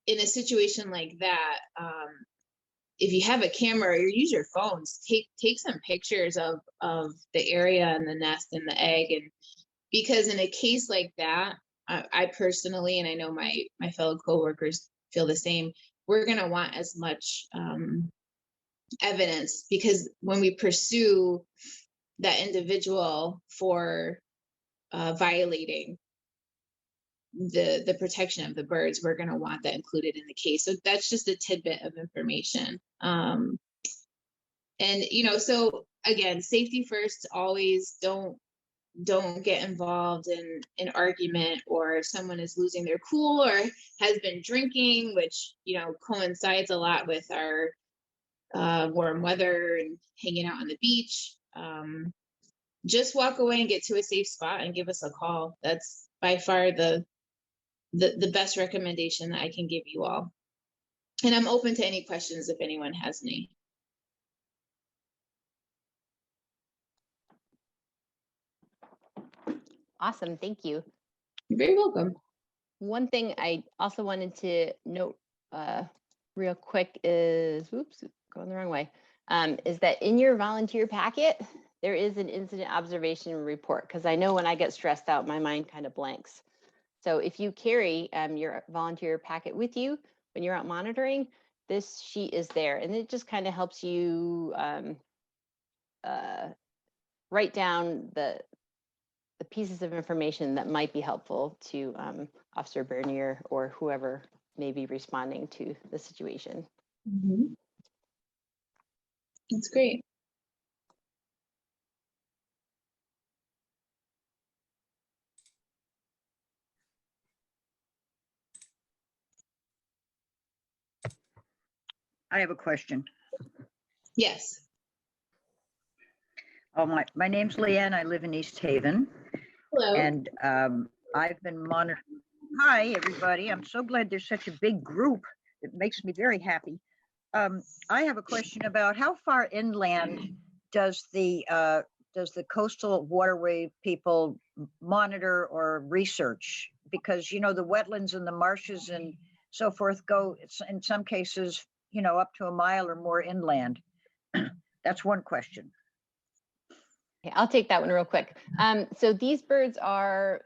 in a situation like that, if you have a camera or you use your phones, take some pictures of the area and the nest and the egg. And because in a case like that, I personally, and I know my fellow coworkers feel the same, we're going to want as much evidence, because when we pursue that individual for violating the protection of the birds, we're going to want that included in the case. So that's just a tidbit of information. And so again, safety first. Always don't get involved in an argument, or if someone is losing their cool or has been drinking, which coincides a lot with our warm weather and hanging out on the beach. Just walk away and get to a safe spot and give us a call. That's by far the best recommendation that I can give you all. And I'm open to any questions if anyone has any. Awesome, thank you. You're very welcome. One thing I also wanted to note real quick is, oops, going the wrong way, is that in your volunteer packet, there is an incident observation report, because I know when I get stressed out, my mind kind of blanks. So if you carry your volunteer packet with you when you're out monitoring, this sheet is there, and it just kind of helps you write down the pieces of information that might be helpful to Officer Bernier or whoever may be responding to the situation. Mm-hmm. That's great. I have a question. Yes. Oh, my name's Leanne. I live in East Haven. Hello. And I've been monitoring. Hi, everybody. I'm so glad there's such a big group. It makes me very happy. I have a question about how far inland does the coastal waterway people monitor or research? Because, the wetlands and the marshes and so forth go, in some cases, up to a mile or more inland. That's one question. Okay, I'll take that one real quick. So these birds are,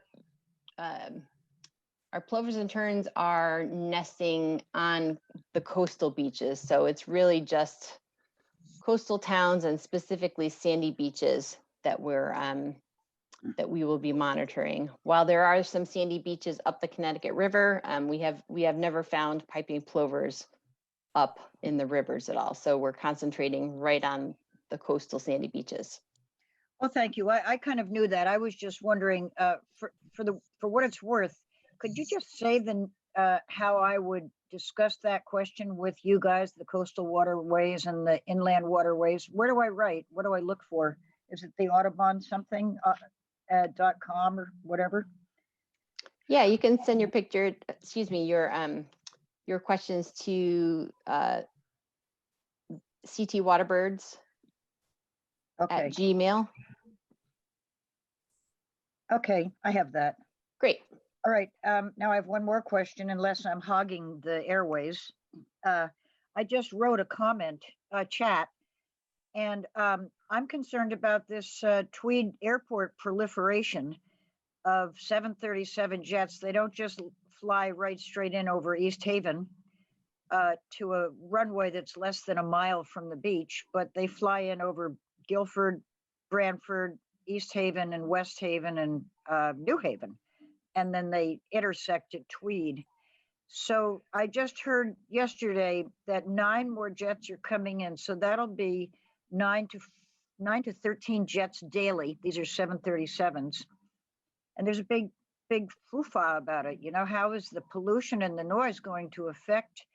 our plovers and terns are nesting on the coastal beaches. So it's really just coastal towns and specifically sandy beaches that we will be monitoring. While there are some sandy beaches up the Connecticut River, we have never found piping plovers up in the rivers at all. So we're concentrating right on the coastal sandy beaches. Well, thank you. I kind of knew that. I was just wondering, for what it's worth, could you just say how I would discuss that question with you guys, the coastal waterways and the inland waterways. Where do I write? What do I look for? Is it the Audubon something .com or whatever? Yeah, you can send your picture, excuse me, your questions to CT Waterbirds Okay. at Gmail. Okay, I have that. Great. All right, now I have one more question, unless I'm hogging the airways. I just wrote a comment, chat, and I'm concerned about this Tweed Airport proliferation of 737 jets. They don't just fly right straight in over East Haven to a runway that's less than a mile from the beach, but they fly in over Guilford, Brantford, East Haven, and West Haven, and New Haven. And then they intersect at Tweed. So I just heard yesterday that 9 more jets are coming in. So that'll be 9 to 13 jets daily. These are 737s. And there's a big foo-fa about it. You know, how is the pollution and the noise going to affect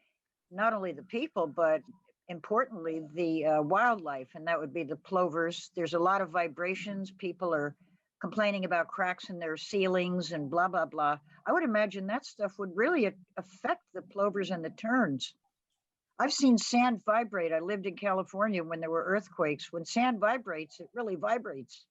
not only the people, but importantly, the wildlife? And that would be the plovers. There's a lot of vibrations. People are complaining about cracks in their ceilings and blah, blah, blah. I would imagine that stuff would really affect the plovers and the terns. I've seen sand vibrate. I lived in California when there were earthquakes. When sand vibrates, it really vibrates.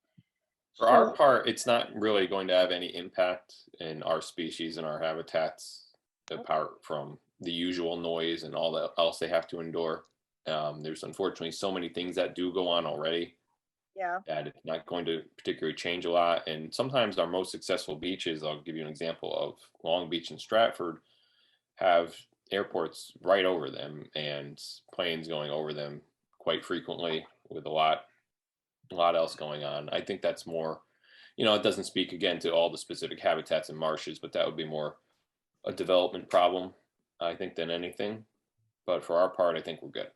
For our part, it's not really going to have any impact in our species and our habitats, apart from the usual noise and all that else they have to endure. There's unfortunately so many things that do go on already. Yeah. That it's not going to particularly change a lot. And sometimes our most successful beaches, I'll give you an example of Long Beach and Stratford, have airports right over them and planes going over them quite frequently with a lot else going on. I think that's more, it doesn't speak again to all the specific habitats and marshes, but that would be more a development problem, I think, than anything. But for our part, I think we're good.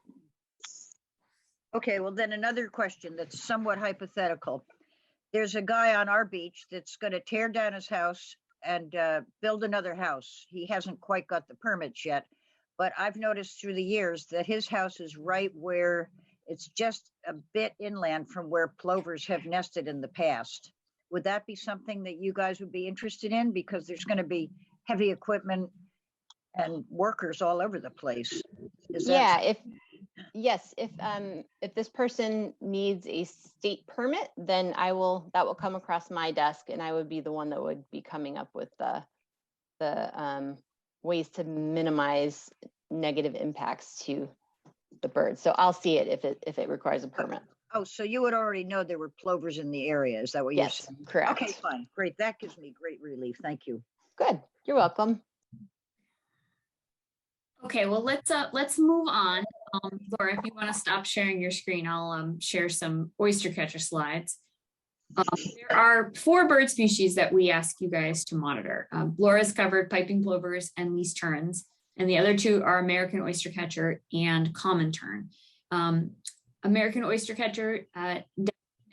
Okay, well then another question that's somewhat hypothetical. There's a guy on our beach that's going to tear down his house and build another house. He hasn't quite got the permits yet, but I've noticed through the years that his house is right where it's just a bit inland from where plovers have nested in the past. Would that be something that you guys would be interested in? Because there's going to be heavy equipment and workers all over the place. If this person needs a state permit, then that will come across my desk, and I would be the one that would be coming up with the ways to minimize negative impacts to the birds. So I'll see it if it requires a permit. Oh, so you would already know there were plovers in the area. Is that what you're saying? Yes, correct. Okay, fine. Great. That gives me great relief. Thank you. Good. You're welcome. Okay, well, let's move on. Laura, if you want to stop sharing your screen, I'll share some oyster catcher slides. There are 4 bird species that we ask you guys to monitor. Laura's covered piping plovers and least terns, and the other 2 are American oyster catcher and common tern. American oyster catcher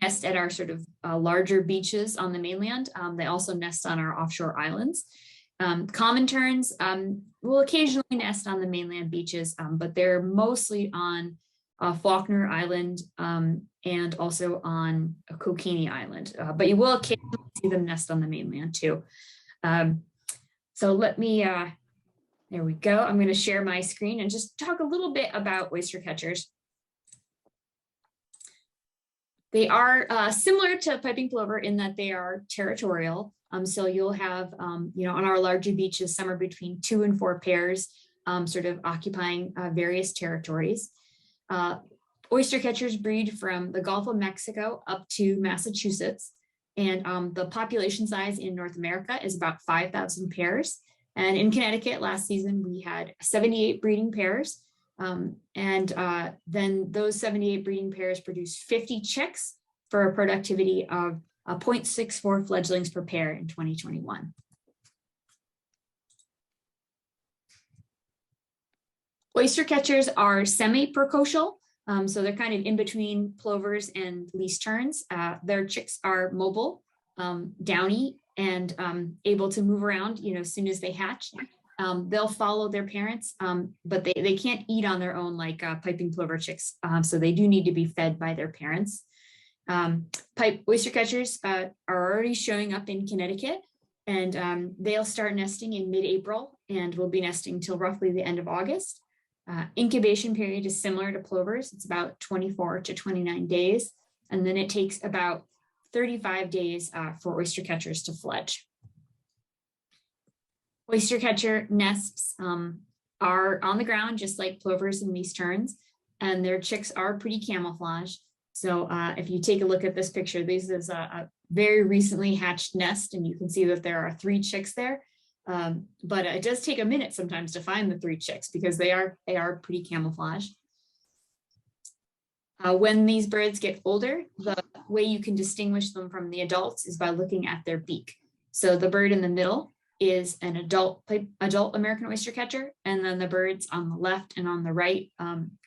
nest at our sort of larger beaches on the mainland. They also nest on our offshore islands. Common terns will occasionally nest on the mainland beaches, but they're mostly on Faulkner Island and also on Kokini Island. But you will occasionally see them nest on the mainland too. So let me, there we go. I'm going to share my screen and just talk a little bit about oyster catchers. They are similar to piping plover in that they are territorial. So you'll have, on our larger beaches, somewhere between 2 and 4 pairs sort of occupying various territories. Oyster catchers breed from the Gulf of Mexico up to Massachusetts. And the population size in North America is about 5,000 pairs. And in Connecticut last season, we had 78 breeding pairs. Then those 78 breeding pairs produced 50 chicks for a productivity of 0.64 fledglings per pair in 2021. Oyster catchers are semi-precocial, so they're kind of in between plovers and least terns. Their chicks are mobile, downy, and able to move around, as soon as they hatch. They'll follow their parents, but they can't eat on their own like piping plover chicks. So they do need to be fed by their parents. Oyster catchers are already showing up in Connecticut, and they'll start nesting in mid-April and will be nesting till roughly the end of August. Incubation period is similar to plovers. It's about 24 to 29 days. And then it takes about 35 days for oyster catchers to fledge. Oyster catcher nests are on the ground, just like plovers and meese terns, and their chicks are pretty camouflaged. So if you take a look at this picture, this is a very recently hatched nest, and you can see that there are 3 chicks there. But it does take a minute sometimes to find the 3 chicks because they are pretty camouflaged. When these birds get older, the way you can distinguish them from the adults is by looking at their beak. So the bird in the middle is an adult American oyster catcher, and then the birds on the left and on the right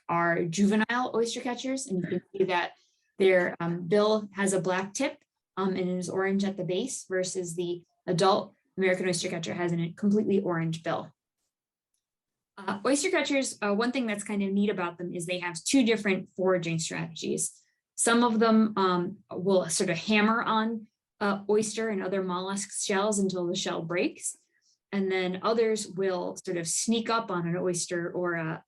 are juvenile oyster catchers, and you can see that their bill has a black tip and it is orange at the base, versus the adult American oyster catcher has a completely orange bill. Oyster catchers, one thing that's kind of neat about them is they have 2 different foraging strategies. Some of them will sort of hammer on oyster and other mollusk shells until the shell breaks. And then others will sort of sneak up on an oyster or a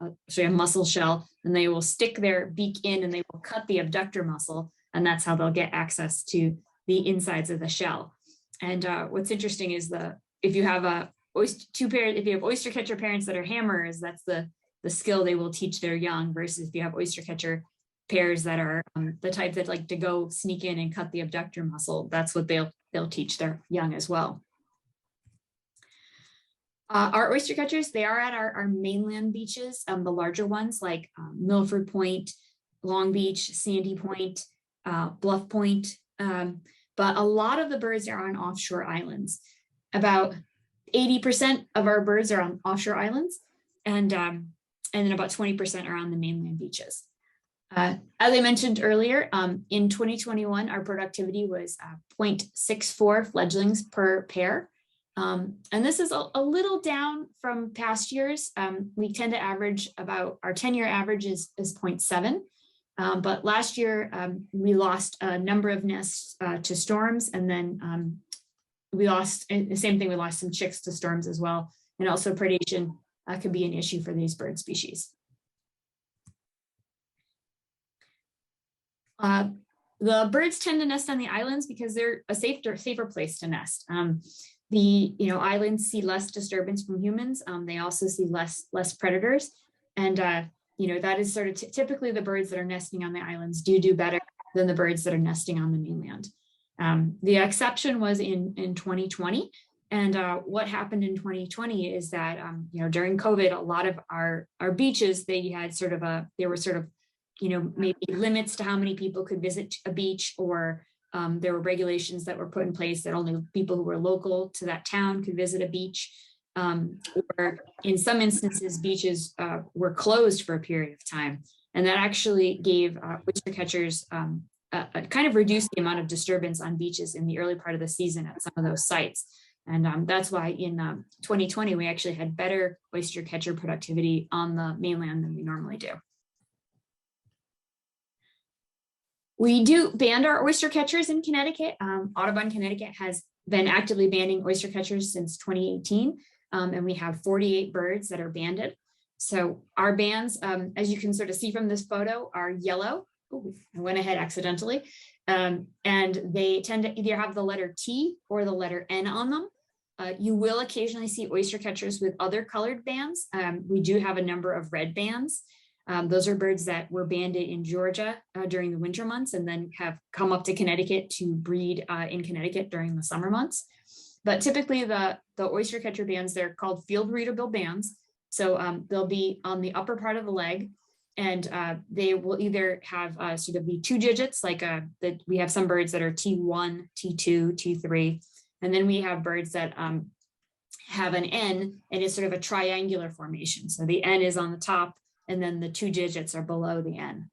mussel shell, and they will stick their beak in and they will cut the abductor muscle. And that's how they'll get access to the insides of the shell. And what's interesting is if you have oyster catcher parents that are hammerers, that's the skill they will teach their young, versus if you have oyster catcher pairs that are the type that like to go sneak in and cut the abductor muscle, that's what they'll teach their young as well. Our oyster catchers, they are at our mainland beaches, the larger ones like Milford Point, Long Beach, Sandy Point, Bluff Point. But a lot of the birds are on offshore islands. About 80% of our birds are on offshore islands, and then about 20% are on the mainland beaches. As I mentioned earlier, in 2021, our productivity was 0.64 fledglings per pair. And this is a little down from past years. We tend to average about, our 10-year average is 0.7. But last year, we lost a number of nests to storms, and then we lost, the same thing, we lost some chicks to storms as well. And also predation could be an issue for these bird species. The birds tend to nest on the islands because they're a safer place to nest. Islands see less disturbance from humans. They also see less predators. And that is sort of typically the birds that are nesting on the islands do better than the birds that are nesting on the mainland. The exception was in 2020. And what happened in 2020 is that, during COVID, a lot of our beaches, they were maybe limits to how many people could visit a beach, or there were regulations that were put in place that only people who were local to that town could visit a beach. Or in some instances, beaches were closed for a period of time. And that actually gave oyster catchers kind of reduced the amount of disturbance on beaches in the early part of the season at some of those sites. And that's why in 2020, we actually had better oyster catcher productivity on the mainland than we normally do. We do band our oyster catchers in Connecticut. Audubon, Connecticut has been actively banding oyster catchers since 2018. And we have 48 birds that are banded. So our bands, as you can sort of see from this photo, are yellow. Ooh, I went ahead accidentally. And they tend to either have the letter T or the letter N on them. You will occasionally see oyster catchers with other colored bands. We do have a number of red bands. Those are birds that were banded in Georgia during the winter months and then have come up to Connecticut to breed in Connecticut during the summer months. But typically the oyster catcher bands, they're called field readable bands. So they'll be on the upper part of the leg, and they will either have sort of the 2 digits, like we have some birds that are T1, T2, T3, and then we have birds that have an N, and it's sort of a triangular formation. So the N is on the top, and then the 2 digits are below the N.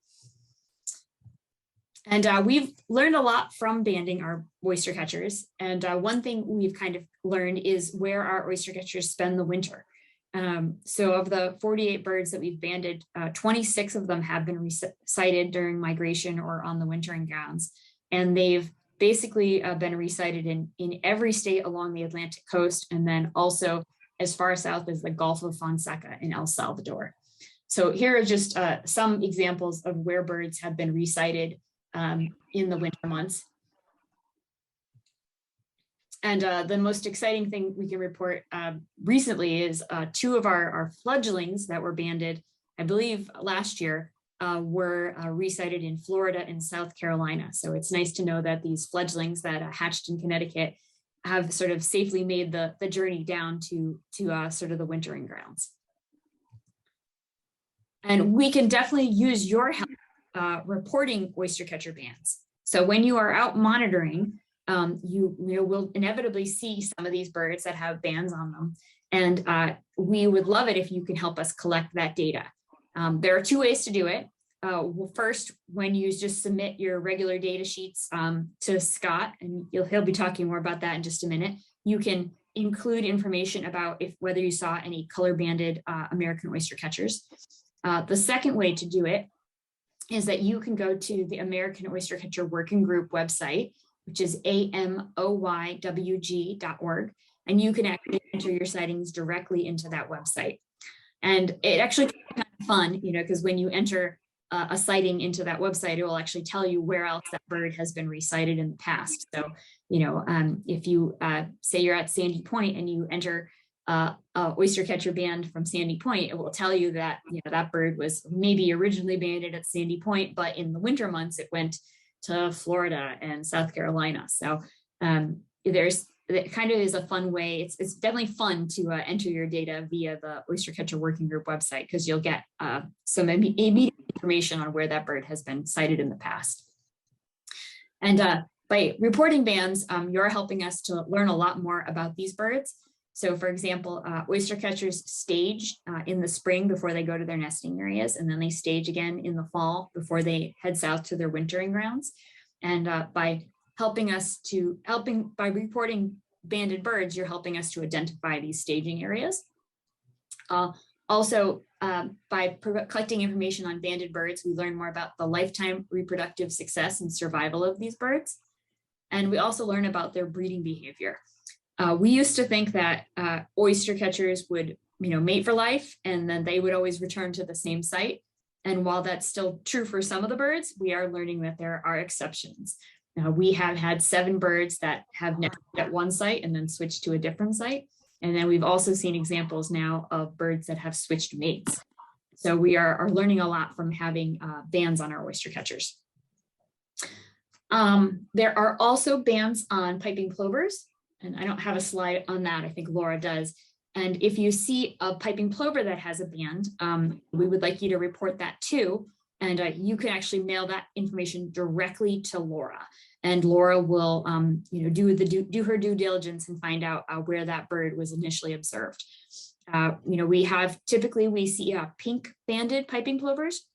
And we've learned a lot from banding our oyster catchers. And one thing we've kind of learned is where our oyster catchers spend the winter. So of the 48 birds that we've banded, 26 of them have been sighted during migration or on the wintering grounds. And they've basically been resighted in every state along the Atlantic coast, and then also as far south as the Gulf of Fonseca in El Salvador. So here are just some examples of where birds have been resighted in the winter months. And the most exciting thing we can report recently is 2 of our fledglings that were banded, I believe last year, were resighted in Florida and South Carolina. So it's nice to know that these fledglings that hatched in Connecticut have sort of safely made the journey down to sort of the wintering grounds. And we can definitely use your help reporting oyster catcher bands. So when you are out monitoring, you will inevitably see some of these birds that have bands on them. And we would love it if you can help us collect that data. There are 2 ways to do it. Well, first, when you just submit your regular data sheets to Scott, and he'll be talking more about that in just a minute, you can include information about whether you saw any color banded American oyster catchers. The second way to do it is that you can go to the American Oyster Catcher Working Group website, which is amoywg.org, and you can actually enter your sightings directly into that website. And it actually can be kind of fun, because when you enter a sighting into that website, it will actually tell you where else that bird has been resighted in the past. So, if you say you're at Sandy Point and you enter a oyster catcher band from Sandy Point, it will tell you that that bird was maybe originally banded at Sandy Point, but in the winter months it went to Florida and South Carolina. So it kind of is a fun way. It's definitely fun to enter your data via the Oyster Catcher Working Group website, because you'll get some immediate information on where that bird has been sighted in the past. And by reporting bands, you're helping us to learn a lot more about these birds. So for example, oyster catchers stage in the spring before they go to their nesting areas, and then they stage again in the fall before they head south to their wintering grounds. And by reporting banded birds, you're helping us to identify these staging areas. Also, by collecting information on banded birds, we learn more about the lifetime reproductive success and survival of these birds. And we also learn about their breeding behavior. We used to think that oyster catchers would, mate for life, and then they would always return to the same site. And while that's still true for some of the birds, we are learning that there are exceptions. We have had 7 birds that have nested at one site and then switched to a different site. And then we've also seen examples now of birds that have switched mates. So we are learning a lot from having bands on our oyster catchers. There are also bands on piping plovers. And I don't have a slide on that. I think Laura does. And if you see a piping plover that has a band, we would like you to report that too. And you can actually mail that information directly to Laura. And Laura will, do her due diligence and find out where that bird was initially observed. Typically we see pink banded piping plovers,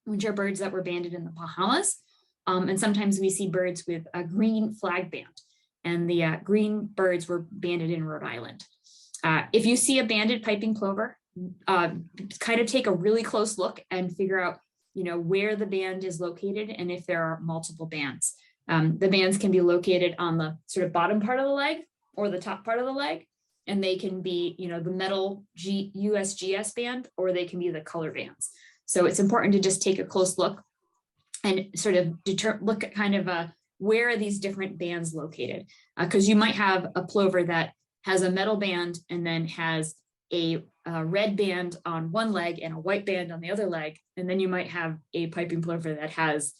which are birds that were banded in the Bahamas. And sometimes we see birds with a green flag band. And the green birds were banded in Rhode Island. If you see a banded piping plover, kind of take a really close look and figure out, where the band is located and if there are multiple bands. The bands can be located on the sort of bottom part of the leg or the top part of the leg, and they can be, the metal USGS band, or they can be the color bands. So it's important to just take a close look and sort of look at kind of where are these different bands located? Because you might have a plover that has a metal band and then has a red band on one leg and a white band on the other leg. And then you might have a piping plover that has,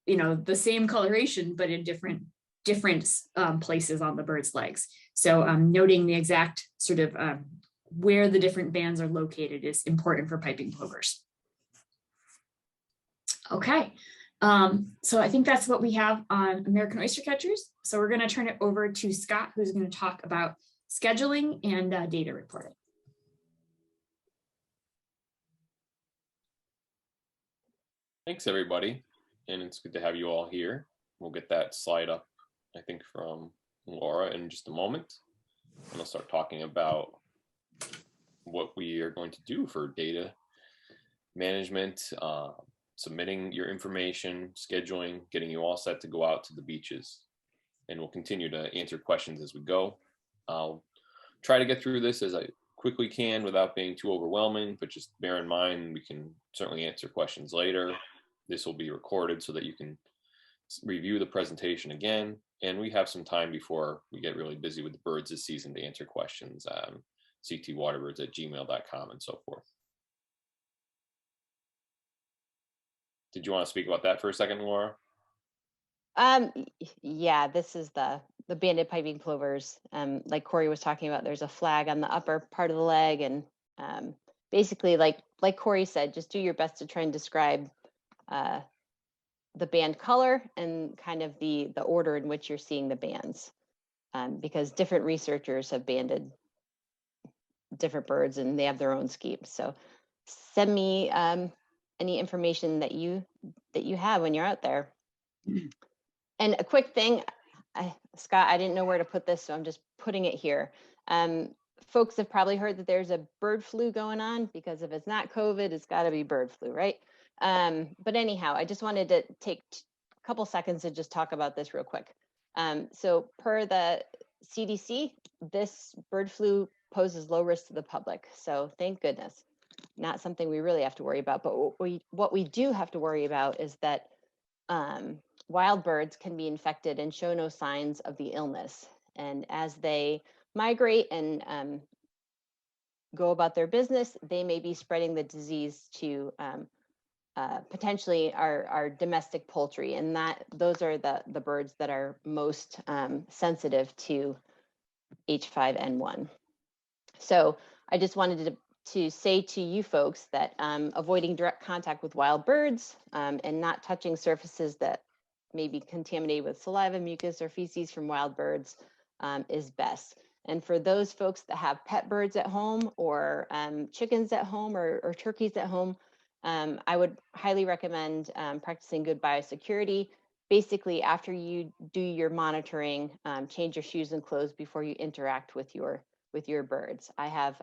the same coloration, but in different places on the bird's legs. So noting the exact sort of where the different bands are located is important for piping plovers. Okay. So I think that's what we have on American oyster catchers. So we're going to turn it over to Scott, who's going to talk about scheduling and data reporting. Thanks, everybody. And it's good to have you all here. We'll get that slide up, I think, from Laura in just a moment. And I'll start talking about what we are going to do for data management, submitting your information, scheduling, getting you all set to go out to the beaches. And we'll continue to answer questions as we go. I'll try to get through this as I quickly can without being too overwhelming, but just bear in mind we can certainly answer questions later. This will be recorded so that you can review the presentation again. And we have some time before we get really busy with the birds this season to answer questions. ctwaterbirds@gmail.com and so forth. Did you want to speak about that for a second, Laura? Yeah, this is the banded piping plovers. Like Corey was talking about, there's a flag on the upper part of the leg, and basically, like Corey said, just do your best to try and describe the band color and kind of the order in which you're seeing the bands, because different researchers have banded different birds and they have their own schemes. So send me any information that you have when you're out there. And a quick thing, Scott, I didn't know where to put this, so I'm just putting it here. Folks have probably heard that there's a bird flu going on, because if it's not COVID, it's got to be bird flu, right? But anyhow, I just wanted to take a couple seconds to just talk about this real quick. So per the CDC, this bird flu poses low risk to the public. So thank goodness, not something we really have to worry about. But what we do have to worry about is that wild birds can be infected and show no signs of the illness. And as they migrate and go about their business, they may be spreading the disease to potentially our domestic poultry. And those are the birds that are most sensitive to H5N1. So I just wanted to say to you folks that avoiding direct contact with wild birds and not touching surfaces that may be contaminated with saliva, mucus, or feces from wild birds is best. And for those folks that have pet birds at home, or chickens at home, or turkeys at home, I would highly recommend practicing good biosecurity. Basically, after you do your monitoring, change your shoes and clothes before you interact with your birds. I have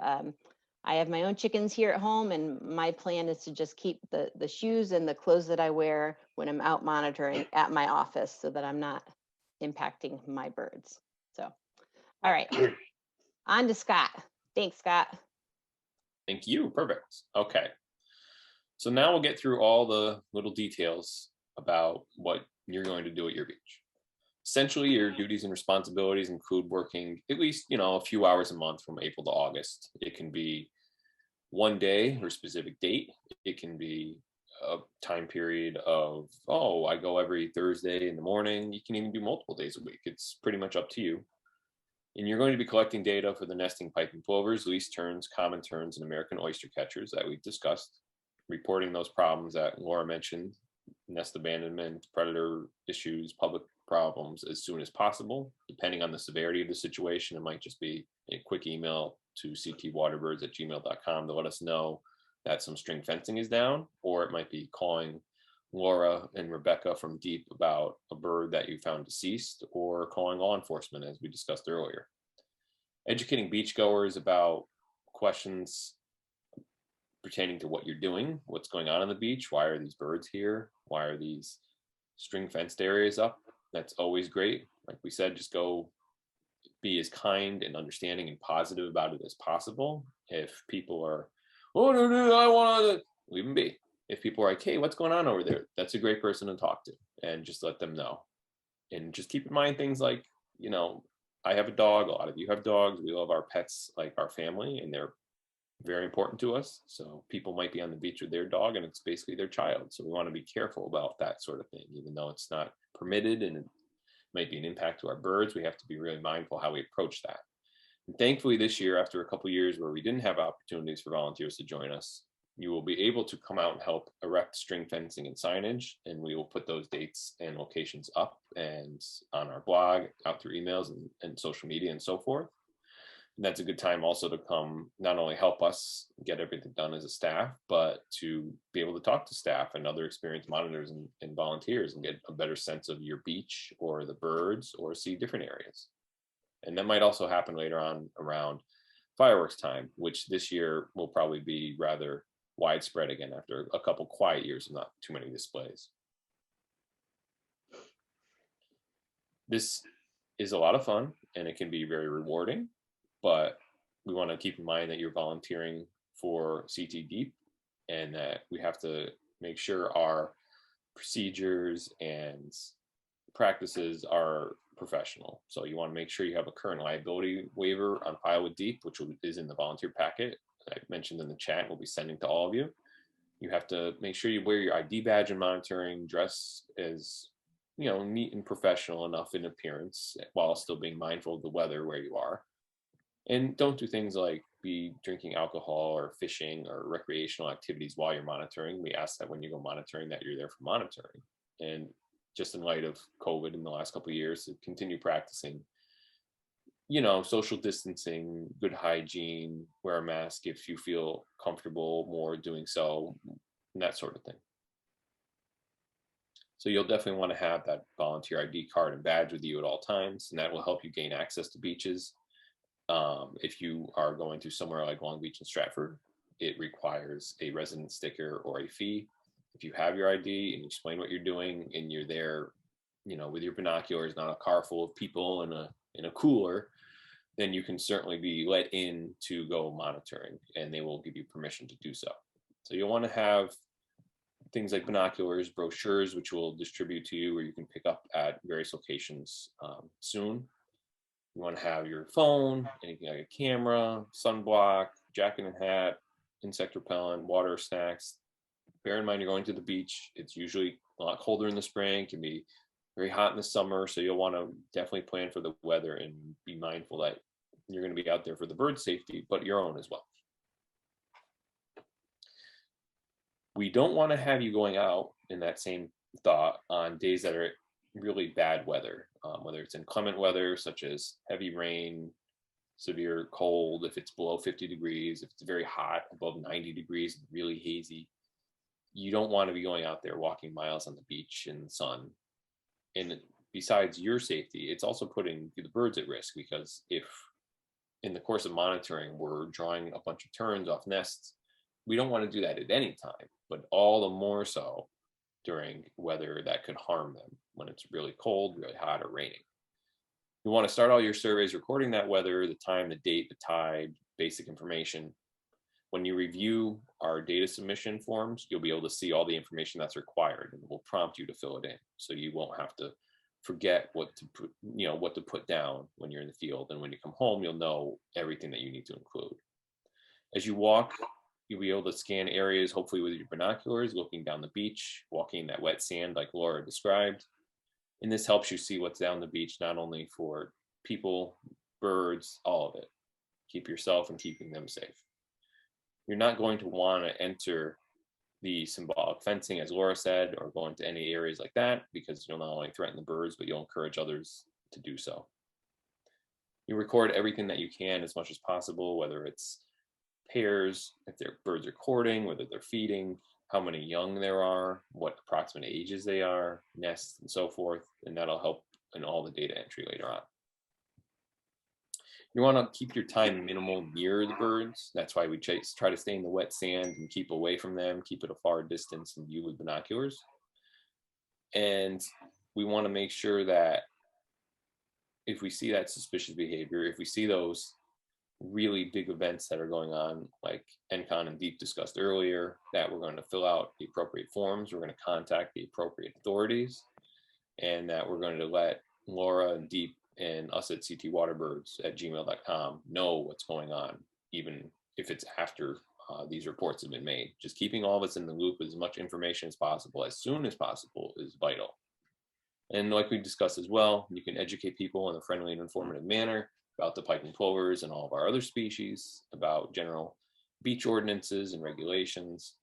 my own chickens here at home, and my plan is to just keep the shoes and the clothes that I wear when I'm out monitoring at my office, so that I'm not impacting my birds. So, all right, on to Scott. Thanks, Scott. Thank you. Perfect. Okay. So now we'll get through all the little details about what you're going to do at your beach. Essentially, your duties and responsibilities include working at least, a few hours a month from April to August. It can be one day or a specific date. It can be a time period of, I go every Thursday in the morning. You can even do multiple days a week. It's pretty much up to you. And you're going to be collecting data for the nesting piping plovers, least terns, common terns, and American oyster catchers that we've discussed, reporting those problems that Laura mentioned, nest abandonment, predator issues, public problems, as soon as possible. Depending on the severity of the situation, it might just be a quick email to ctwaterbirds@gmail.com to let us know that some string fencing is down, or it might be calling Laura and Rebecca from Deep about a bird that you found deceased, or calling law enforcement, as we discussed earlier. Educating beachgoers about questions pertaining to what you're doing, what's going on the beach, why are these birds here, why are these string fenced areas up. That's always great. Like we said, just go be as kind and understanding and positive about it as possible. If people are, no, I want to, leave them be. If people are like, hey, what's going on over there? That's a great person to talk to, and just let them know. And just keep in mind things like, I have a dog, a lot of you have dogs. We love our pets like our family, and they're very important to us. So people might be on the beach with their dog and it's basically their child. So we want to be careful about that sort of thing, even though it's not permitted and it might be an impact to our birds. We have to be really mindful how we approach that. And thankfully this year, after a couple of years where we didn't have opportunities for volunteers to join us, you will be able to come out and help erect string fencing and signage. And we will put those dates and locations up and on our blog, out through emails and social media and so forth. And that's a good time also to come not only help us get everything done as a staff, but to be able to talk to staff and other experienced monitors and volunteers and get a better sense of your beach or the birds, or see different areas. And that might also happen later on around fireworks time, which this year will probably be rather widespread again after a couple quiet years of not too many displays. This is a lot of fun and it can be very rewarding, but we want to keep in mind that you're volunteering for CT Deep and that we have to make sure our procedures and practices are professional. So you want to make sure you have a current liability waiver on file with Deep, which is in the volunteer packet I mentioned in the chat. We'll be sending to all of you. You have to make sure you wear your ID badge in monitoring, dress as neat and professional enough in appearance while still being mindful of the weather where you are. And don't do things like be drinking alcohol or fishing or recreational activities while you're monitoring. We ask that when you go monitoring that you're there for monitoring. And just in light of COVID in the last couple of years, to continue practicing, social distancing, good hygiene, wear a mask if you feel comfortable more doing so, and that sort of thing. So you'll definitely want to have that volunteer ID card and badge with you at all times, and that will help you gain access to beaches. If you are going to somewhere like Long Beach and Stratford, it requires a resident sticker or a fee. If you have your ID and you explain what you're doing and you're there, with your binoculars, not a car full of people in a cooler, then you can certainly be let in to go monitoring and they will give you permission to do so. So you'll want to have things like binoculars, brochures, which we'll distribute to you or you can pick up at various locations soon. You want to have your phone, anything like a camera, sunblock, jacket and hat, insect repellent, water, snacks. Bear in mind you're going to the beach. It's usually a lot colder in the spring, can be very hot in the summer. So you'll want to definitely plan for the weather and be mindful that you're going to be out there for the bird safety, but your own as well. We don't want to have you going out in that same thought on days that are really bad weather, whether it's inclement weather, such as heavy rain, severe cold, if it's below 50 degrees, if it's very hot, above 90 degrees, really hazy. You don't want to be going out there walking miles on the beach in the sun. And besides your safety, it's also putting the birds at risk, because if in the course of monitoring, we're drawing a bunch of terns off nests, we don't want to do that at any time, but all the more so during weather that could harm them when it's really cold, really hot, or raining. You want to start all your surveys recording that weather, the time, the date, the tide, basic information. When you review our data submission forms, you'll be able to see all the information that's required, and we'll prompt you to fill it in, so you won't have to forget what to put down when you're in the field. And when you come home, you'll know everything that you need to include. As you walk, you'll be able to scan areas, hopefully with your binoculars, looking down the beach, walking that wet sand like Laura described. And this helps you see what's down the beach, not only for people, birds, all of it. Keep yourself and keeping them safe. You're not going to want to enter the symbolic fencing, as Laura said, or go into any areas like that, because you'll not only threaten the birds, but you'll encourage others to do so. You record everything that you can as much as possible, whether it's pairs, if their birds are courting, whether they're feeding, how many young there are, what approximate ages they are, nests, and so forth, and that'll help in all the data entry later on. You want to keep your time minimal near the birds. That's why we try to stay in the wet sand and keep away from them, keep it a far distance and view with binoculars. And we want to make sure that if we see that suspicious behavior, if we see those really big events that are going on, like NCON and Deep discussed earlier, that we're going to fill out the appropriate forms, we're going to contact the appropriate authorities, and that we're going to let Laura and Deep and us at ctwaterbirds@gmail.com know what's going on, even if it's after these reports have been made. Just keeping all of us in the loop with as much information as possible, as soon as possible, is vital. And like we discussed as well, you can educate people in a friendly and informative manner about the piping plovers and all of our other species, about general beach ordinances and regulations.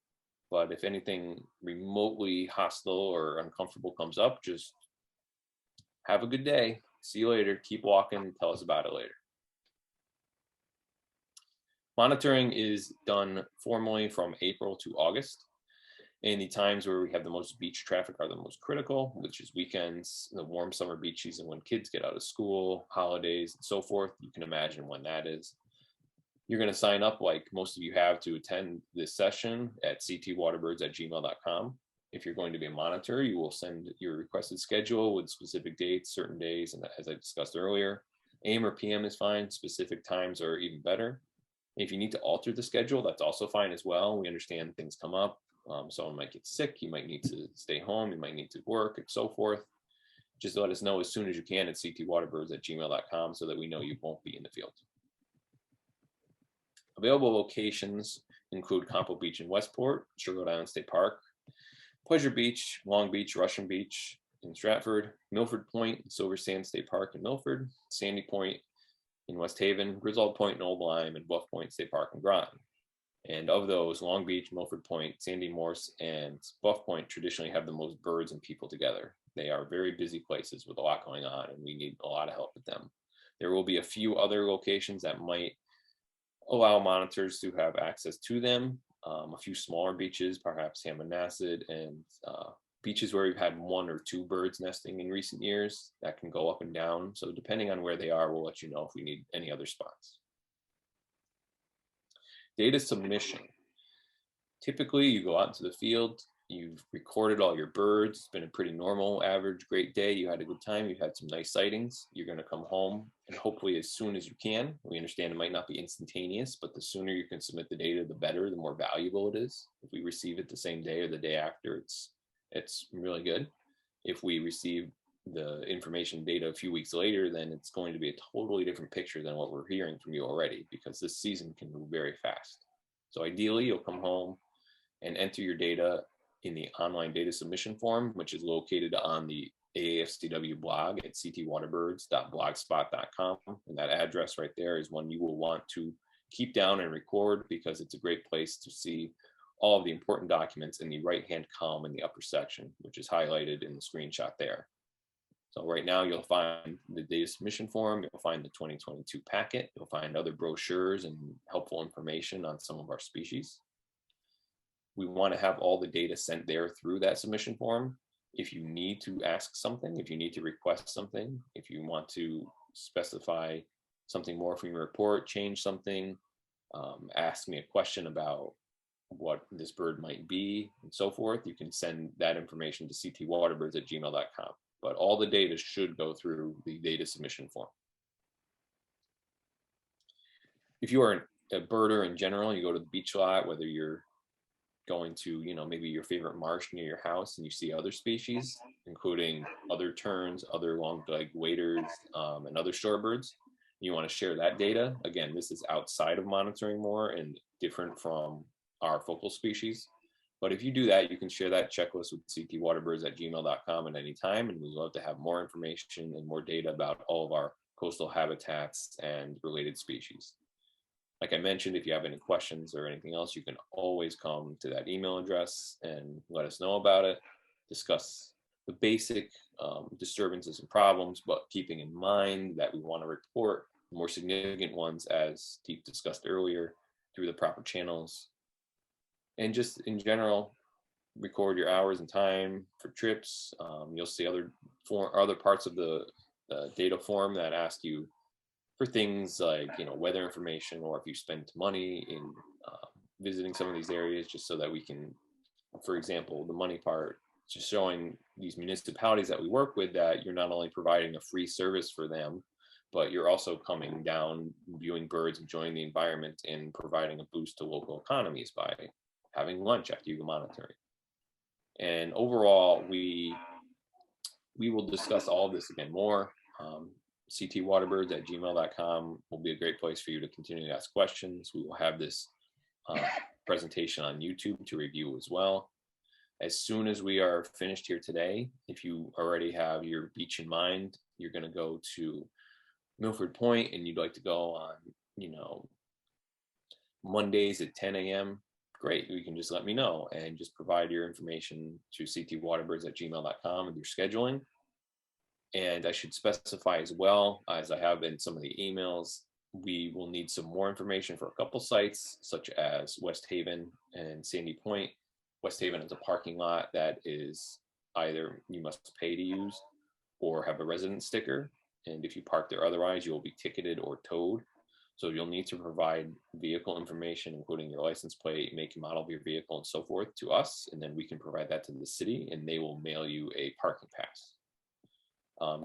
But if anything remotely hostile or uncomfortable comes up, just have a good day. See you later. Keep walking. Tell us about it later. Monitoring is done formally from April to August. And the times where we have the most beach traffic are the most critical, which is weekends, the warm summer beach season when kids get out of school, holidays, and so forth. You can imagine when that is. You're going to sign up like most of you have to attend this session at ctwaterbirds@gmail.com. If you're going to be a monitor, you will send your requested schedule with specific dates, certain days, and as I discussed earlier, AM or PM is fine. Specific times are even better. If you need to alter the schedule, that's also fine as well. We understand things come up. Someone might get sick. You might need to stay home. You might need to work and so forth. Just let us know as soon as you can at ctwaterbirds@gmail.com so that we know you won't be in the field. Available locations include Campo Beach in Westport, Sherwood Island State Park, Pleasure Beach, Long Beach, Russian Beach in Stratford, Milford Point, Silver Sand State Park in Milford, Sandy Point in West Haven, Griswold Point in Old Lyme, and Bluff Point State Park in Groton. And of those, Long Beach, Milford Point, Sandy Morse, and Bluff Point traditionally have the most birds and people together. They are very busy places with a lot going on, and we need a lot of help with them. There will be a few other locations that might allow monitors to have access to them. A few smaller beaches, perhaps Hammonasset, and beaches where we've had 1 or 2 birds nesting in recent years, that can go up and down. So depending on where they are, we'll let you know if we need any other spots. Data submission. Typically, you go out into the field, you've recorded all your birds. It's been a pretty normal, average, great day. You had a good time. You've had some nice sightings. You're going to come home, and hopefully as soon as you can. We understand it might not be instantaneous, but the sooner you can submit the data, the better, the more valuable it is. If we receive it the same day or the day after, it's really good. If we receive the information data a few weeks later, then it's going to be a totally different picture than what we're hearing from you already, because this season can move very fast. So ideally, you'll come home and enter your data in the online data submission form, which is located on the AAFCW blog at ctwaterbirds.blogspot.com. And that address right there is one you will want to keep down and record, because it's a great place to see all of the important documents in the right-hand column in the upper section, which is highlighted in the screenshot there. So right now you'll find the data submission form, you'll find the 2022 packet, you'll find other brochures and helpful information on some of our species. We want to have all the data sent there through that submission form. If you need to ask something, if you need to request something, if you want to specify something more from your report, change something, ask me a question about what this bird might be, and so forth, you can send that information to ctwaterbirds@gmail.com. But all the data should go through the data submission form. If you are a birder in general, you go to the beach lot, whether you're going to, maybe your favorite marsh near your house, and you see other species, including other terns, other long-legged waders, and other shorebirds, you want to share that data. Again, this is outside of monitoring more and different from our focal species. But if you do that, you can share that checklist with ctwaterbirds@gmail.com at any time, and we'd love to have more information and more data about all of our coastal habitats and related species. Like I mentioned, if you have any questions or anything else, you can always come to that email address and let us know about it, discuss the basic disturbances and problems, but keeping in mind that we want to report the more significant ones, as Steve discussed earlier, through the proper channels. And just in general, record your hours and time for trips. You'll see other parts of the data form that ask you for things like weather information, or if you spend money in visiting some of these areas, just so that we can, for example, the money part, just showing these municipalities that we work with that you're not only providing a free service for them, but you're also coming down, viewing birds, enjoying the environment, and providing a boost to local economies by having lunch after you go monitoring. And overall, we will discuss all of this again more. ctwaterbirds@gmail.com will be a great place for you to continue to ask questions. We will have this presentation on YouTube to review as well. As soon as we are finished here today, if you already have your beach in mind, you're going to go to Milford Point and you'd like to go on, Mondays at 10 a.m., great. You can just let me know and just provide your information to ctwaterbirds@gmail.com with your scheduling. And I should specify as well, as I have in some of the emails, we will need some more information for a couple sites, such as West Haven and Sandy Point. West Haven is a parking lot that is either you must pay to use or have a resident sticker. And if you park there otherwise, you will be ticketed or towed. So you'll need to provide vehicle information, including your license plate, make and model of your vehicle, and so forth, to us, and then we can provide that to the city, and they will mail you a parking pass.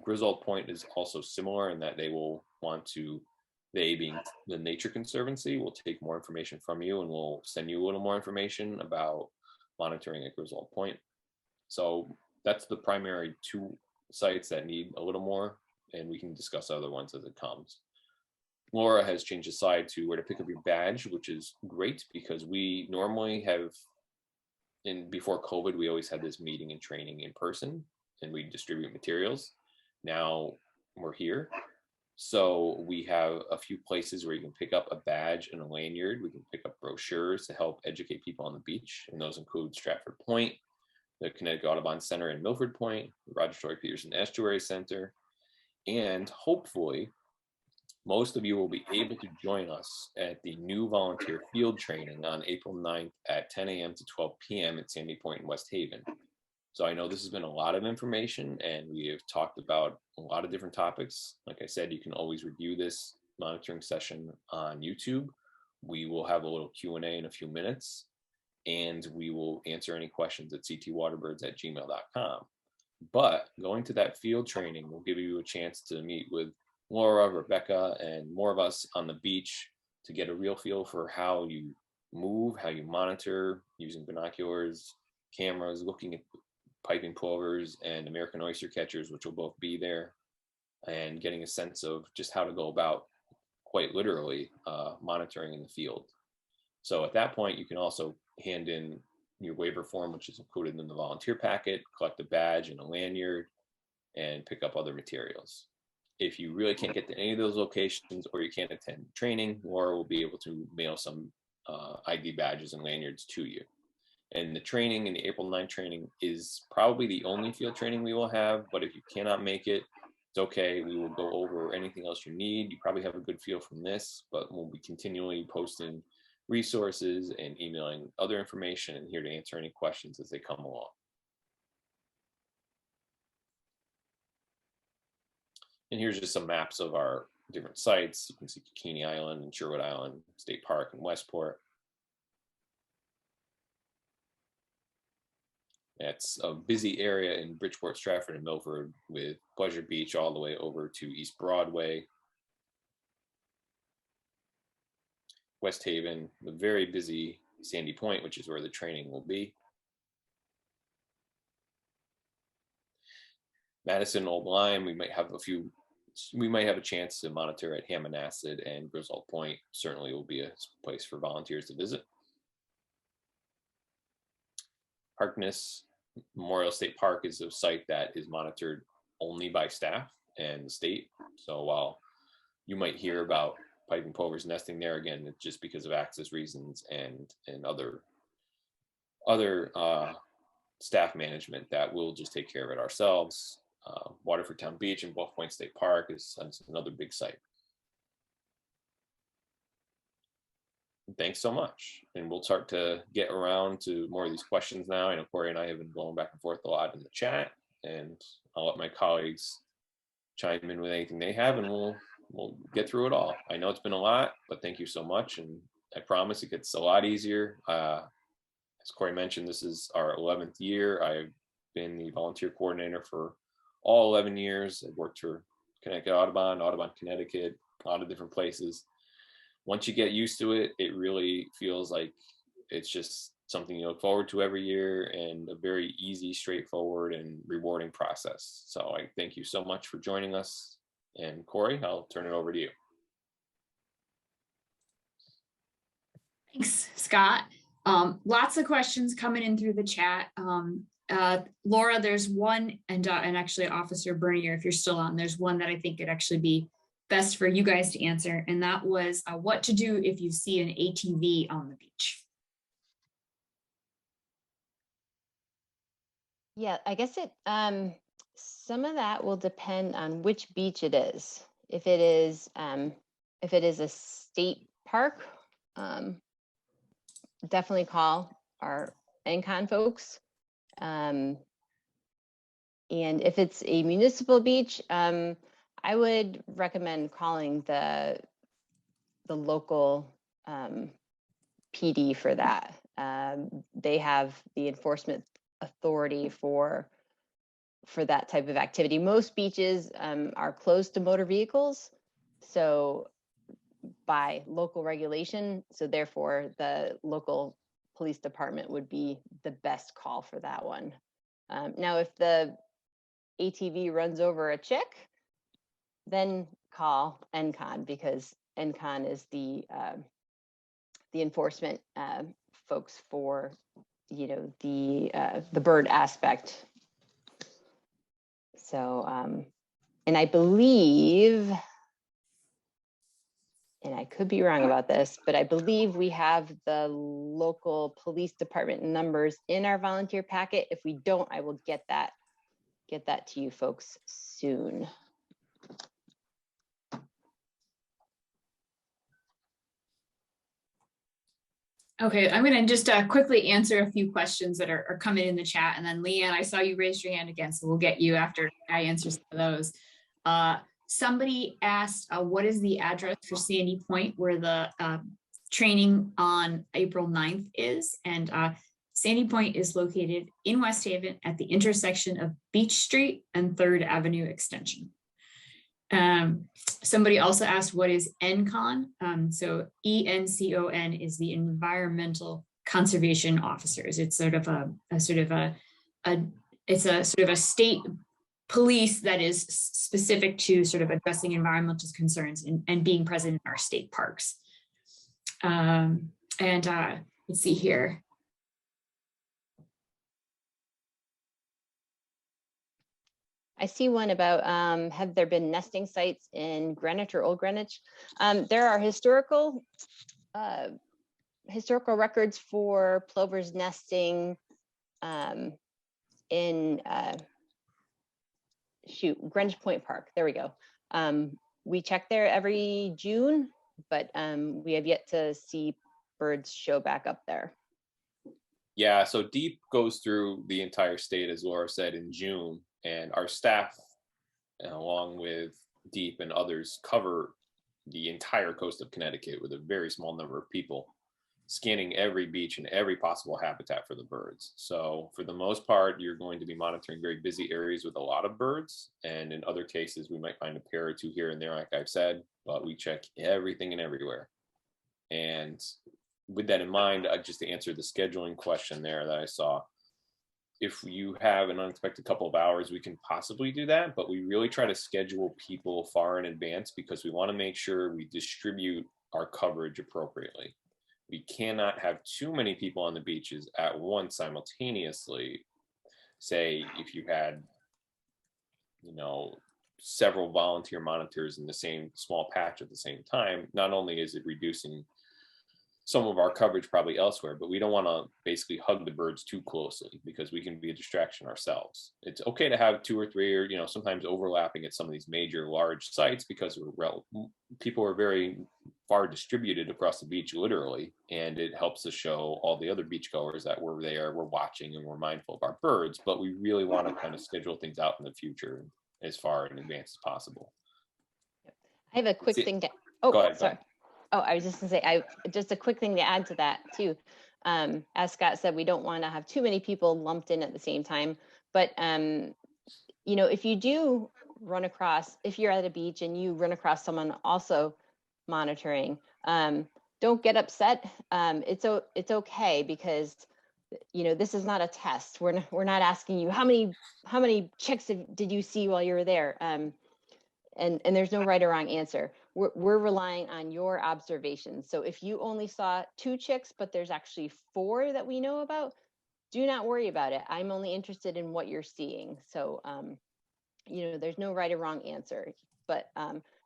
Griswold Point is also similar in that they will want to, they being the Nature Conservancy, will take more information from you and will send you a little more information about monitoring at Griswold Point. So that's the primary two sites that need a little more, and we can discuss other ones as it comes. Laura has changed the slide to where to pick up your badge, which is great because we normally have, before COVID, we always had this meeting and training in person and we distribute materials. Now we're here. So we have a few places where you can pick up a badge and a lanyard. We can pick up brochures to help educate people on the beach. And those include Stratford Point, the Connecticut Audubon Center in Milford Point, the Roger Story Peterson Estuary Center, and hopefully most of you will be able to join us at the new volunteer field training on April 9th at 10 a.m. to 12 p.m. at Sandy Point in West Haven. So I know this has been a lot of information and we have talked about a lot of different topics. Like I said, you can always review this monitoring session on YouTube. We will have a little Q&A in a few minutes and we will answer any questions at ctwaterbirds@gmail.com. But going to that field training will give you a chance to meet with Laura, Rebecca, and more of us on the beach to get a real feel for how you move, how you monitor using binoculars, cameras, looking at piping plovers and American oyster catchers, which will both be there, and getting a sense of just how to go about, quite literally, monitoring in the field. So at that point, you can also hand in your waiver form, which is included in the volunteer packet, collect a badge and a lanyard, and pick up other materials. If you really can't get to any of those locations or you can't attend training, Laura will be able to mail some ID badges and lanyards to you. And the training in the April 9th training is probably the only field training we will have, but if you cannot make it, it's okay. We will go over anything else you need. You probably have a good feel from this, but we'll be continually posting resources and emailing other information and here to answer any questions as they come along. And here's just some maps of our different sites. You can see Bikini Island and Sherwood Island State Park and Westport. It's a busy area in Bridgeport, Stratford, and Milford with Pleasure Beach all the way over to East Broadway. West Haven, the very busy Sandy Point, which is where the training will be. Madison, Old Lyme, we might have a chance to monitor at Hammonasset, and Griswold Point certainly will be a place for volunteers to visit. Harkness Memorial State Park is a site that is monitored only by staff and the state. So while you might hear about piping plovers nesting there, again, it's just because of access reasons and other staff management that we'll just take care of it ourselves. Waterford Town Beach and Bluff Point State Park is another big site. Thanks so much. And we'll start to get around to more of these questions now. I know Corey and I have been going back and forth a lot in the chat, and I'll let my colleagues chime in with anything they have, and we'll get through it all. I know it's been a lot, but thank you so much. And I promise it gets a lot easier. As Corey mentioned, this is our 11th year. I've been the volunteer coordinator for all 11 years. I've worked for Connecticut Audubon, Connecticut, a lot of different places. Once you get used to it, it really feels like it's just something you look forward to every year and a very easy, straightforward, and rewarding process. So I thank you so much for joining us. And Corey, I'll turn it over to you. Thanks, Scott. Lots of questions coming in through the chat. Laura, there's one, and actually Officer Bernier, if you're still on, there's one that I think could actually be best for you guys to answer. And that was what to do if you see an ATV on the beach. Yeah, I guess some of that will depend on which beach it is. If it is a state park, definitely call our NCON folks. And if it's a municipal beach, I would recommend calling the local PD for that. They have the enforcement authority for that type of activity. Most beaches are closed to motor vehicles, so by local regulation, so therefore the local police department would be the best call for that one. Now, if the ATV runs over a chick, then call NCON, because NCON is the enforcement folks for, you know, the bird aspect. So, and I believe, and I could be wrong about this, but I believe we have the local police department numbers in our volunteer packet. If we don't, I will get that to you folks soon. Okay, I'm going to just quickly answer a few questions that are coming in the chat. And then Leanne, I saw you raise your hand again, so we'll get you after I answer some of those. Somebody asked, what is the address for Sandy Point where the training on April 9th is? And Sandy Point is located in West Haven at the intersection of Beach Street and 3rd Avenue Extension. Somebody also asked, what is NCON? So ENCON is the Environmental Conservation Officers. It's sort of a state police that is specific to sort of addressing environmental concerns and being present in our state parks. Let's see here. I see one about, have there been nesting sites in Greenwich or Old Greenwich? There are historical records for plovers nesting in, Greenwich Point Park. There we go. We check there every June, but we have yet to see birds show back up there. Yeah, so DEEP goes through the entire state, as Laura said, in June. And our staff, along with DEEP and others, cover the entire coast of Connecticut with a very small number of people, scanning every beach and every possible habitat for the birds. So for the most part, you're going to be monitoring very busy areas with a lot of birds. And in other cases, we might find a pair or two here and there, like I've said, but we check everything and everywhere. And with that in mind, just to answer the scheduling question there that I saw, if you have an unexpected couple of hours, we can possibly do that, but we really try to schedule people far in advance because we want to make sure we distribute our coverage appropriately. We cannot have too many people on the beaches at once simultaneously. Say if you had, you know, several volunteer monitors in the same small patch at the same time, not only is it reducing some of our coverage probably elsewhere, but we don't want to basically hug the birds too closely because we can be a distraction ourselves. It's okay to have 2 or 3 or, you know, sometimes overlapping at some of these major large sites because people are very far distributed across the beach, literally, and it helps to show all the other beachgoers that we're there, we're watching, and we're mindful of our birds, but we really want to kind of schedule things out in the future as far in advance as possible. I have a quick thing to, Go ahead, sorry. Oh, I was just gonna say, just a quick thing to add to that too. As Scott said, we don't want to have too many people lumped in at the same time. But you know, if you do run across, if you're at a beach and you run across someone also monitoring, don't get upset. It's okay because, you know, this is not a test. We're not asking you how many chicks did you see while you were there. And there's no right or wrong answer. We're relying on your observations. So if you only saw 2 chicks, but there's actually 4 that we know about, do not worry about it. I'm only interested in what you're seeing. So, you know, there's no right or wrong answer, but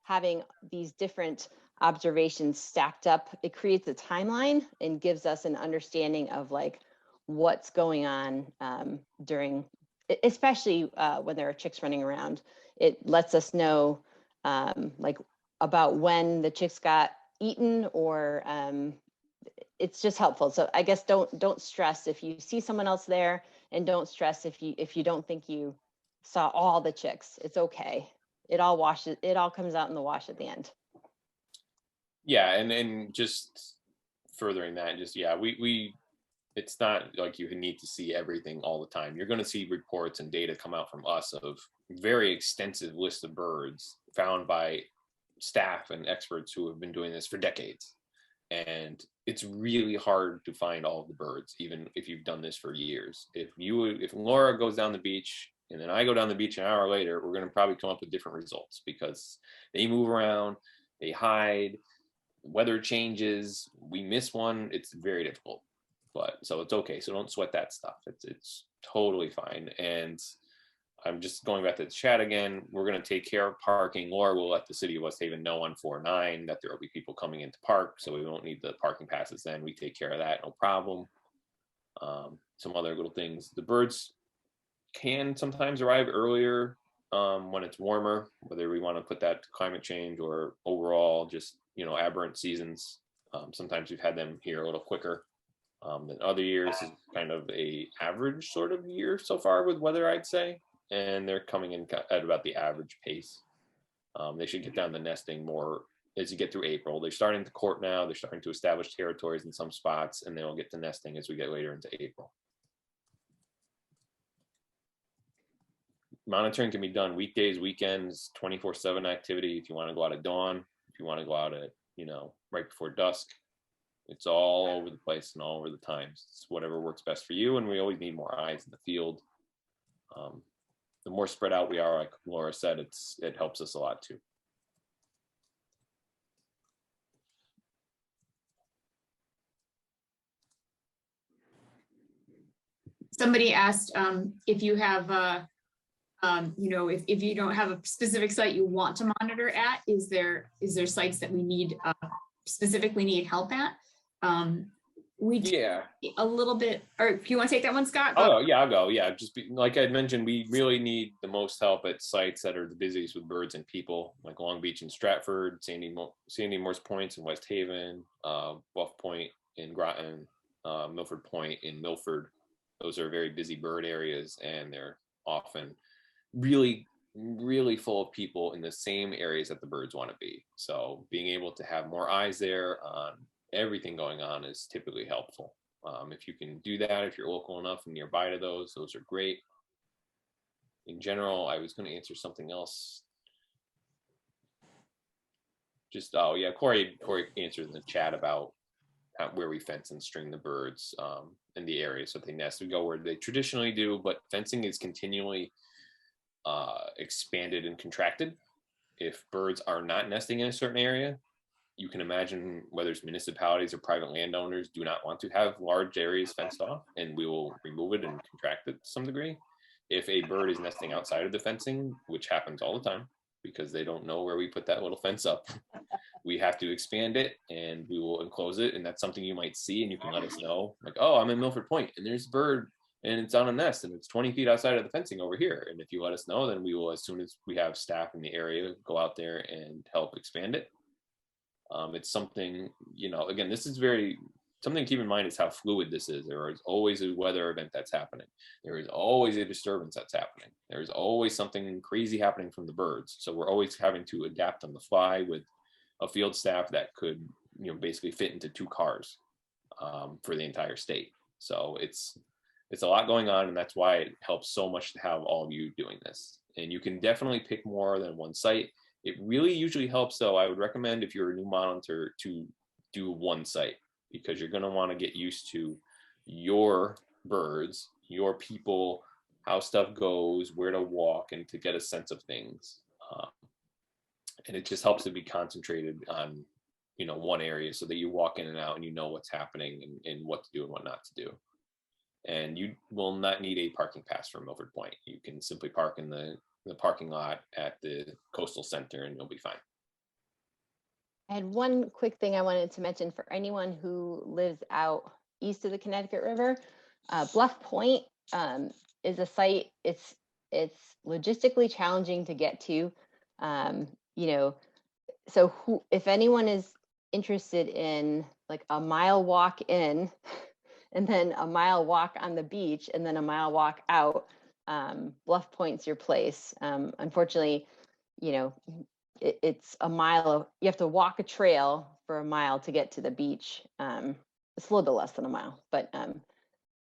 having these different observations stacked up, it creates a timeline and gives us an understanding of like what's going on during, especially when there are chicks running around. It lets us know like about when the chicks got eaten, or it's just helpful. So I guess don't stress if you see someone else there, and don't stress if you don't think you saw all the chicks. It's okay. It all comes out in the wash at the end. Yeah, and just furthering that, just yeah, we it's not like you need to see everything all the time. You're going to see reports and data come out from us of very extensive list of birds found by staff and experts who have been doing this for decades. And it's really hard to find all of the birds, even if you've done this for years. If Laura goes down the beach and then I go down the beach an hour later, we're going to probably come up with different results because they move around, they hide, weather changes, we miss one, it's very difficult. But so it's okay. So don't sweat that stuff. It's totally fine. And I'm just going back to the chat again. We're going to take care of parking. Laura will let the city of West Haven know on 4-9 that there will be people coming into park. So we won't need the parking passes then. We take care of that. No problem. Some other little things. The birds can sometimes arrive earlier when it's warmer, whether we want to put that to climate change or overall just, aberrant seasons. Sometimes we've had them here a little quicker than other years. Is kind of a average sort of year so far with weather, I'd say. And they're coming in at about the average pace. They should get down to nesting more as you get through April. They're starting to court now. They're starting to establish territories in some spots, and they'll get to nesting as we get later into April. Monitoring can be done weekdays, weekends, 24/7 activity. If you want to go out at dawn, if you want to go out at, right before dusk, it's all over the place and all over the times. It's whatever works best for you. And we always need more eyes in the field. The more spread out we are, like Laura said, it helps us a lot too. Somebody asked if you have, if you don't have a specific site you want to monitor at, is there sites that we need specifically need help at? A little bit, or if you want to take that one, Scott? Oh yeah, I'll go. Yeah, like I mentioned, we really need the most help at sites that are the busiest with birds and people, like Long Beach and Stratford, Sandy Morse Points in West Haven, Bluff Point in Groton, Milford Point in Milford. Those are very busy bird areas, and they're often really, really full of people in the same areas that the birds want to be. So being able to have more eyes there on everything going on is typically helpful. If you can do that, if you're local enough and nearby to those are great. In general, I was going to answer something else. Corey answered in the chat about where we fence and string the birds in the area so they nest. We go where they traditionally do, but fencing is continually expanded and contracted. If birds are not nesting in a certain area, you can imagine whether it's municipalities or private landowners do not want to have large areas fenced off, and we will remove it and contract it to some degree. If a bird is nesting outside of the fencing, which happens all the time because they don't know where we put that little fence up, we have to expand it and we will enclose it. And that's something you might see, and you can let us know, like, oh, I'm in Milford Point and there's a bird and it's on a nest and it's 20 feet outside of the fencing over here. And if you let us know, then we will, as soon as we have staff in the area, go out there and help expand it. It's something, again, this is something to keep in mind is how fluid this is. There is always a weather event that's happening. There is always a disturbance that's happening. There's always something crazy happening from the birds. So we're always having to adapt on the fly with a field staff that could, basically fit into 2 cars for the entire state. So it's a lot going on, and that's why it helps so much to have all of you doing this. And you can definitely pick more than one site. It really usually helps, though. I would recommend, if you're a new monitor, to do one site, because you're going to want to get used to your birds, your people, how stuff goes, where to walk, and to get a sense of things. And it just helps to be concentrated on, one area so that you walk in and out and you know what's happening and what to do and what not to do. And you will not need a parking pass from Milford Point. You can simply park in the parking lot at the coastal center and you'll be fine. I had one quick thing I wanted to mention for anyone who lives out east of the Connecticut River. Bluff Point is a site. It's logistically challenging to get to. So if anyone is interested in like a mile walk in, and then a mile walk on the beach, and then a mile walk out, Bluff Point's your place. Unfortunately, it's a mile. You have to walk a trail for a mile to get to the beach. It's a little bit less than a mile, but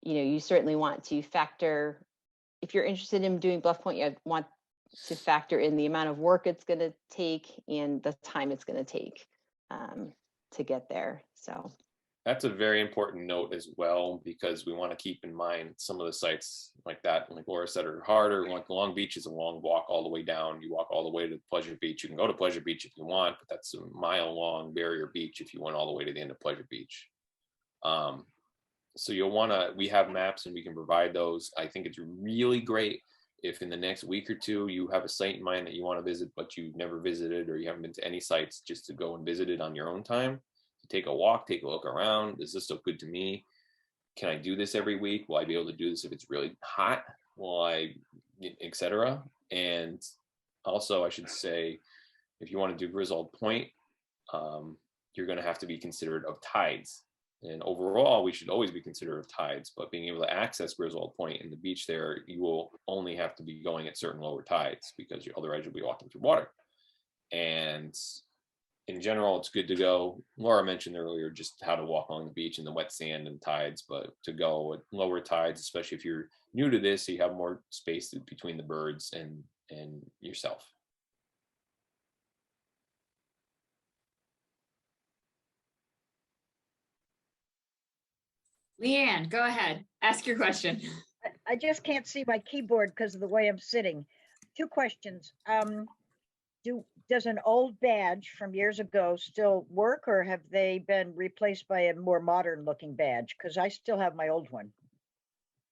you know, you certainly want to factor, if you're interested in doing Bluff Point, you want to factor in the amount of work it's going to take and the time it's going to take to get there. So that's a very important note as well, because we want to keep in mind some of the sites like that, like Laura said, are harder. Like Long Beach is a long walk all the way down. You walk all the way to Pleasure Beach. You can go to Pleasure Beach if you want, but that's a mile-long barrier beach if you went all the way to the end of Pleasure Beach. So you'll want to, we have maps and we can provide those. I think it's really great if in the next week or two you have a site in mind that you want to visit, but you've never visited or you haven't been to any sites, just to go and visit it on your own time. Take a walk, take a look around. Does this look good to me? Can I do this every week? Will I be able to do this if it's really hot? Will I, etc. And also, I should say, if you want to do Griswold Point, you're going to have to be considerate of tides. And overall, we should always be considerate of tides, but being able to access Griswold Point and the beach there, you will only have to be going at certain lower tides, because otherwise you'll be walking through water. And in general, it's good to go. Laura mentioned earlier just how to walk along the beach in the wet sand and tides, but to go at lower tides, especially if you're new to this, so you have more space between the birds and yourself. Leanne, go ahead. Ask your question. I just can't see my keyboard because of the way I'm sitting. 2 questions. Does an old badge from years ago still work, or have they been replaced by a more modern looking badge? Because I still have my old one.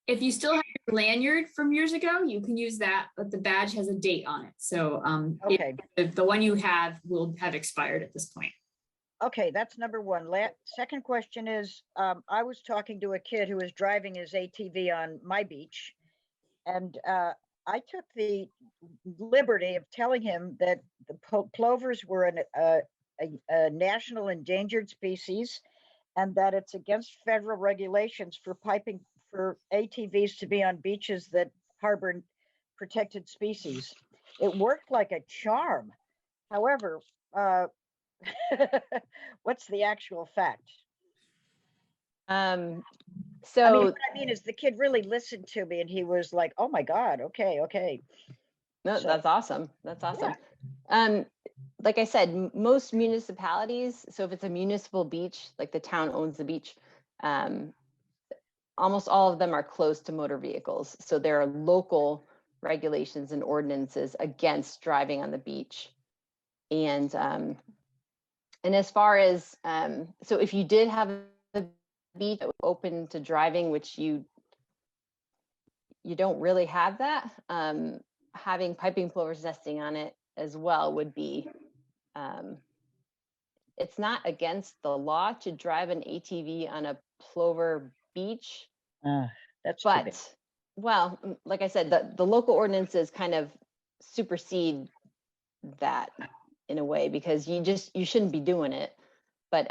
If you still have your lanyard from years ago, you can use that, but the badge has a date on it. So Okay. if the one you have will have expired at this point. Okay, that's number one. Second question is, I was talking to a kid who was driving his ATV on my beach, and I took the liberty of telling him that the plovers were a national endangered species, and that it's against federal regulations for piping for ATVs to be on beaches that harbor protected species. It worked like a charm. However, what's the actual fact? So what I mean is the kid really listened to me and he was like, oh my God, okay. no, So- that's awesome. That's awesome. Like I said, most municipalities, so if it's a municipal beach, like the town owns the beach, almost all of them are closed to motor vehicles. So there are local regulations and ordinances against driving on the beach. And as far as, so if you did have the beach open to driving, which you don't really have that, having piping plovers nesting on it as well would be, it's not against the law to drive an ATV on a plover beach, that's too bad. but, well, like I said, the local ordinances kind of supersede that in a way, because you shouldn't be doing it. But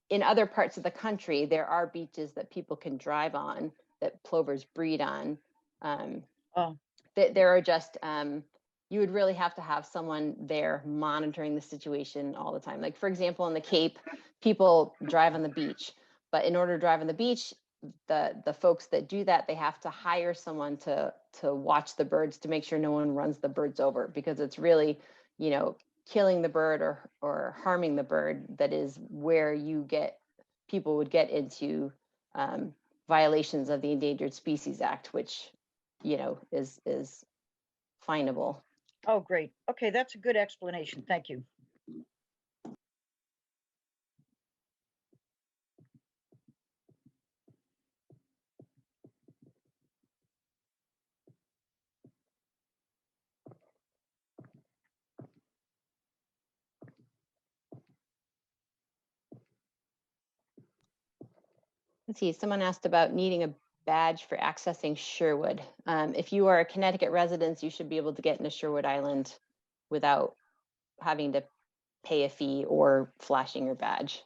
in other parts of the country, there are beaches that people can drive on, that plovers breed on. There are just, you would really have to have someone there monitoring the situation all the time. Like, for example, in the Cape, people drive on the beach, but in order to drive on the beach, the folks that do that, they have to hire someone to watch the birds, to make sure no one runs the birds over, because it's really, killing the bird or harming the bird that is where people would get into violations of the Endangered Species Act, which is finable. Oh, great. Okay, that's a good explanation. Thank you. Let's see, someone asked about needing a badge for accessing Sherwood. If you are a Connecticut resident, you should be able to get into Sherwood Island without having to pay a fee or flashing your badge.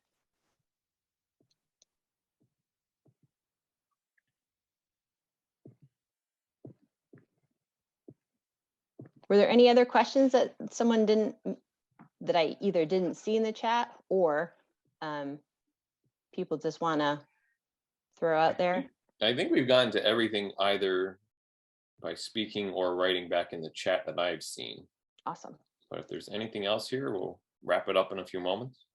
Were there any other questions that someone didn't that I either didn't see in the chat or people just want to throw out there? I think we've gotten to everything either by speaking or writing back in the chat that I've seen. Awesome. But if there's anything else here, we'll wrap it up in a few moments.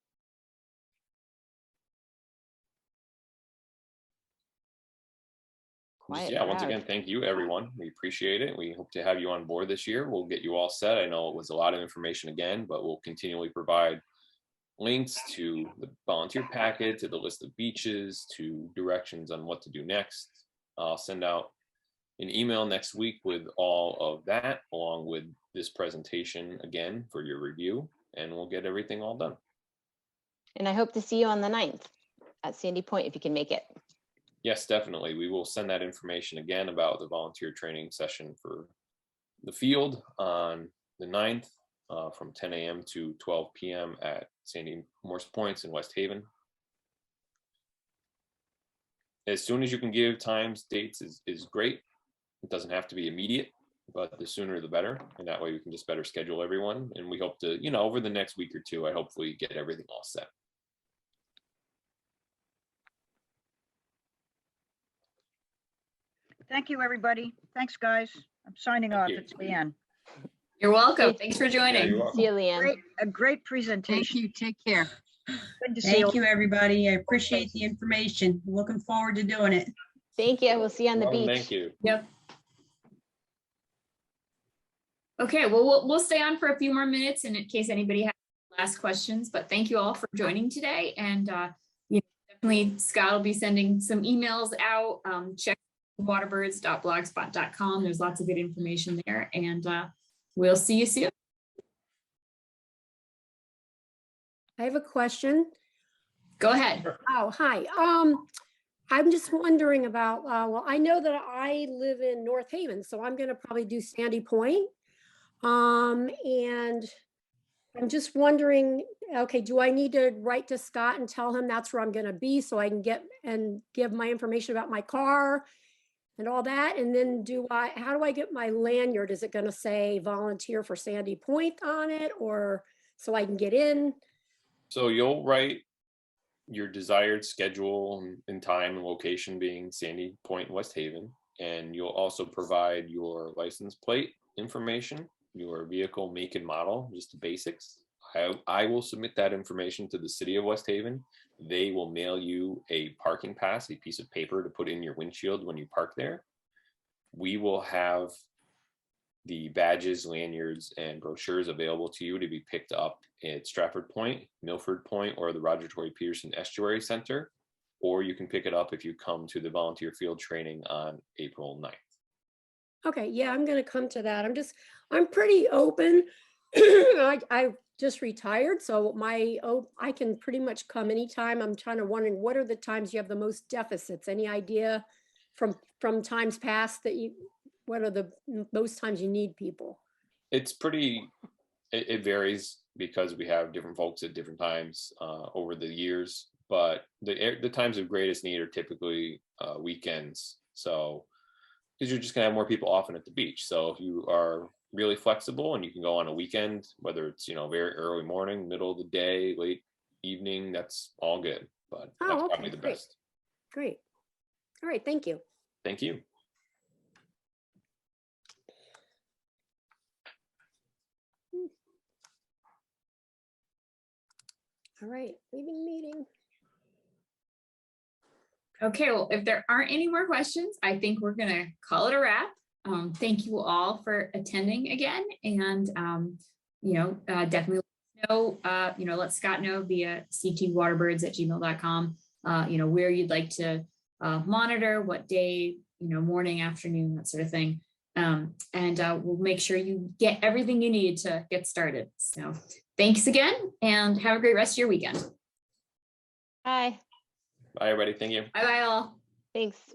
Quiet Yeah, once crowd. again, thank you, everyone. We appreciate it. We hope to have you on board this year. We'll get you all set. I know it was a lot of information again, but we'll continually provide links to the volunteer packet, to the list of beaches, to directions on what to do next. I'll send out an email next week with all of that, along with this presentation again for your review, and we'll get everything all done. And I hope to see you on the 9th at Sandy Point if you can make it. Yes, definitely. We will send that information again about the volunteer training session for the field on the 9th from 10 a.m. to 12 p.m. at Sandy Morse Points in West Haven. As soon as you can give times, dates is great. It doesn't have to be immediate, but the sooner the better. And that way we can just better schedule everyone. And we hope to, over the next week or two, I hopefully get everything all set. Thank you, everybody. Thanks, guys. I'm signing off. you. It's Leanne. You're welcome. Thanks for Yeah, joining. you're welcome. See you, Leanne. A great Thank presentation. you. Take care. Good to see you. Thank you, everybody. I appreciate the information. Looking forward to doing it. Thank you. We'll see you on the Welcome, beach. Thank you. Yep. Okay, well, we'll stay on for a few more minutes in case anybody has last questions, but thank you all for joining today. And definitely Scott will be sending some emails out. Check waterbirds.blogspot.com. There's lots of good information there, and we'll see you soon. I have a question. Go ahead. Oh, hi. I'm just wondering about, well, I know that I live in North Haven, so I'm going to probably do Sandy Point. And I'm just wondering, okay, do I need to write to Scott and tell him that's where I'm going to be so I can get and give my information about my car and all that? And then how do I get my lanyard? Is it going to say volunteer for Sandy Point on it, or so I can get in? So you'll write your desired schedule and time and location being Sandy Point, West Haven, and you'll also provide your license plate information, your vehicle make and model, just the basics. I will submit that information to the city of West Haven. They will mail you a parking pass, a piece of paper to put in your windshield when you park there. We will have the badges, lanyards, and brochures available to you to be picked up at Stratford Point, Milford Point, or the Roger Tory Peterson Estuary Center, or you can pick it up if you come to the volunteer field training on April 9th. Okay, yeah, I'm going to come to that. I'm pretty open. I just retired, so I can pretty much come anytime. I'm kind of wondering, what are the times you have the most deficits? Any idea from times past what are the most times you need people? It's it varies because we have different folks at different times over the years, but the times of greatest need are typically weekends. So, because you're just gonna have more people often at the beach. So if you are really flexible and you can go on a weekend, whether it's, very early morning, middle of the day, late evening, that's all good, but that's okay, probably the great. best. Great. All right, thank you. Thank you. All right, leaving meeting. Okay, well, if there aren't any more questions, I think we're going to call it a wrap. Thank you all for attending again, and definitely let Scott know via ctwaterbirds@gmail.com. Where you'd like to monitor, what day, morning, afternoon, that sort of thing, and we'll make sure you get everything you need to get started. So thanks again, and have a great rest of your weekend. Bye. Bye, everybody. Thank you. Bye bye all. Thanks.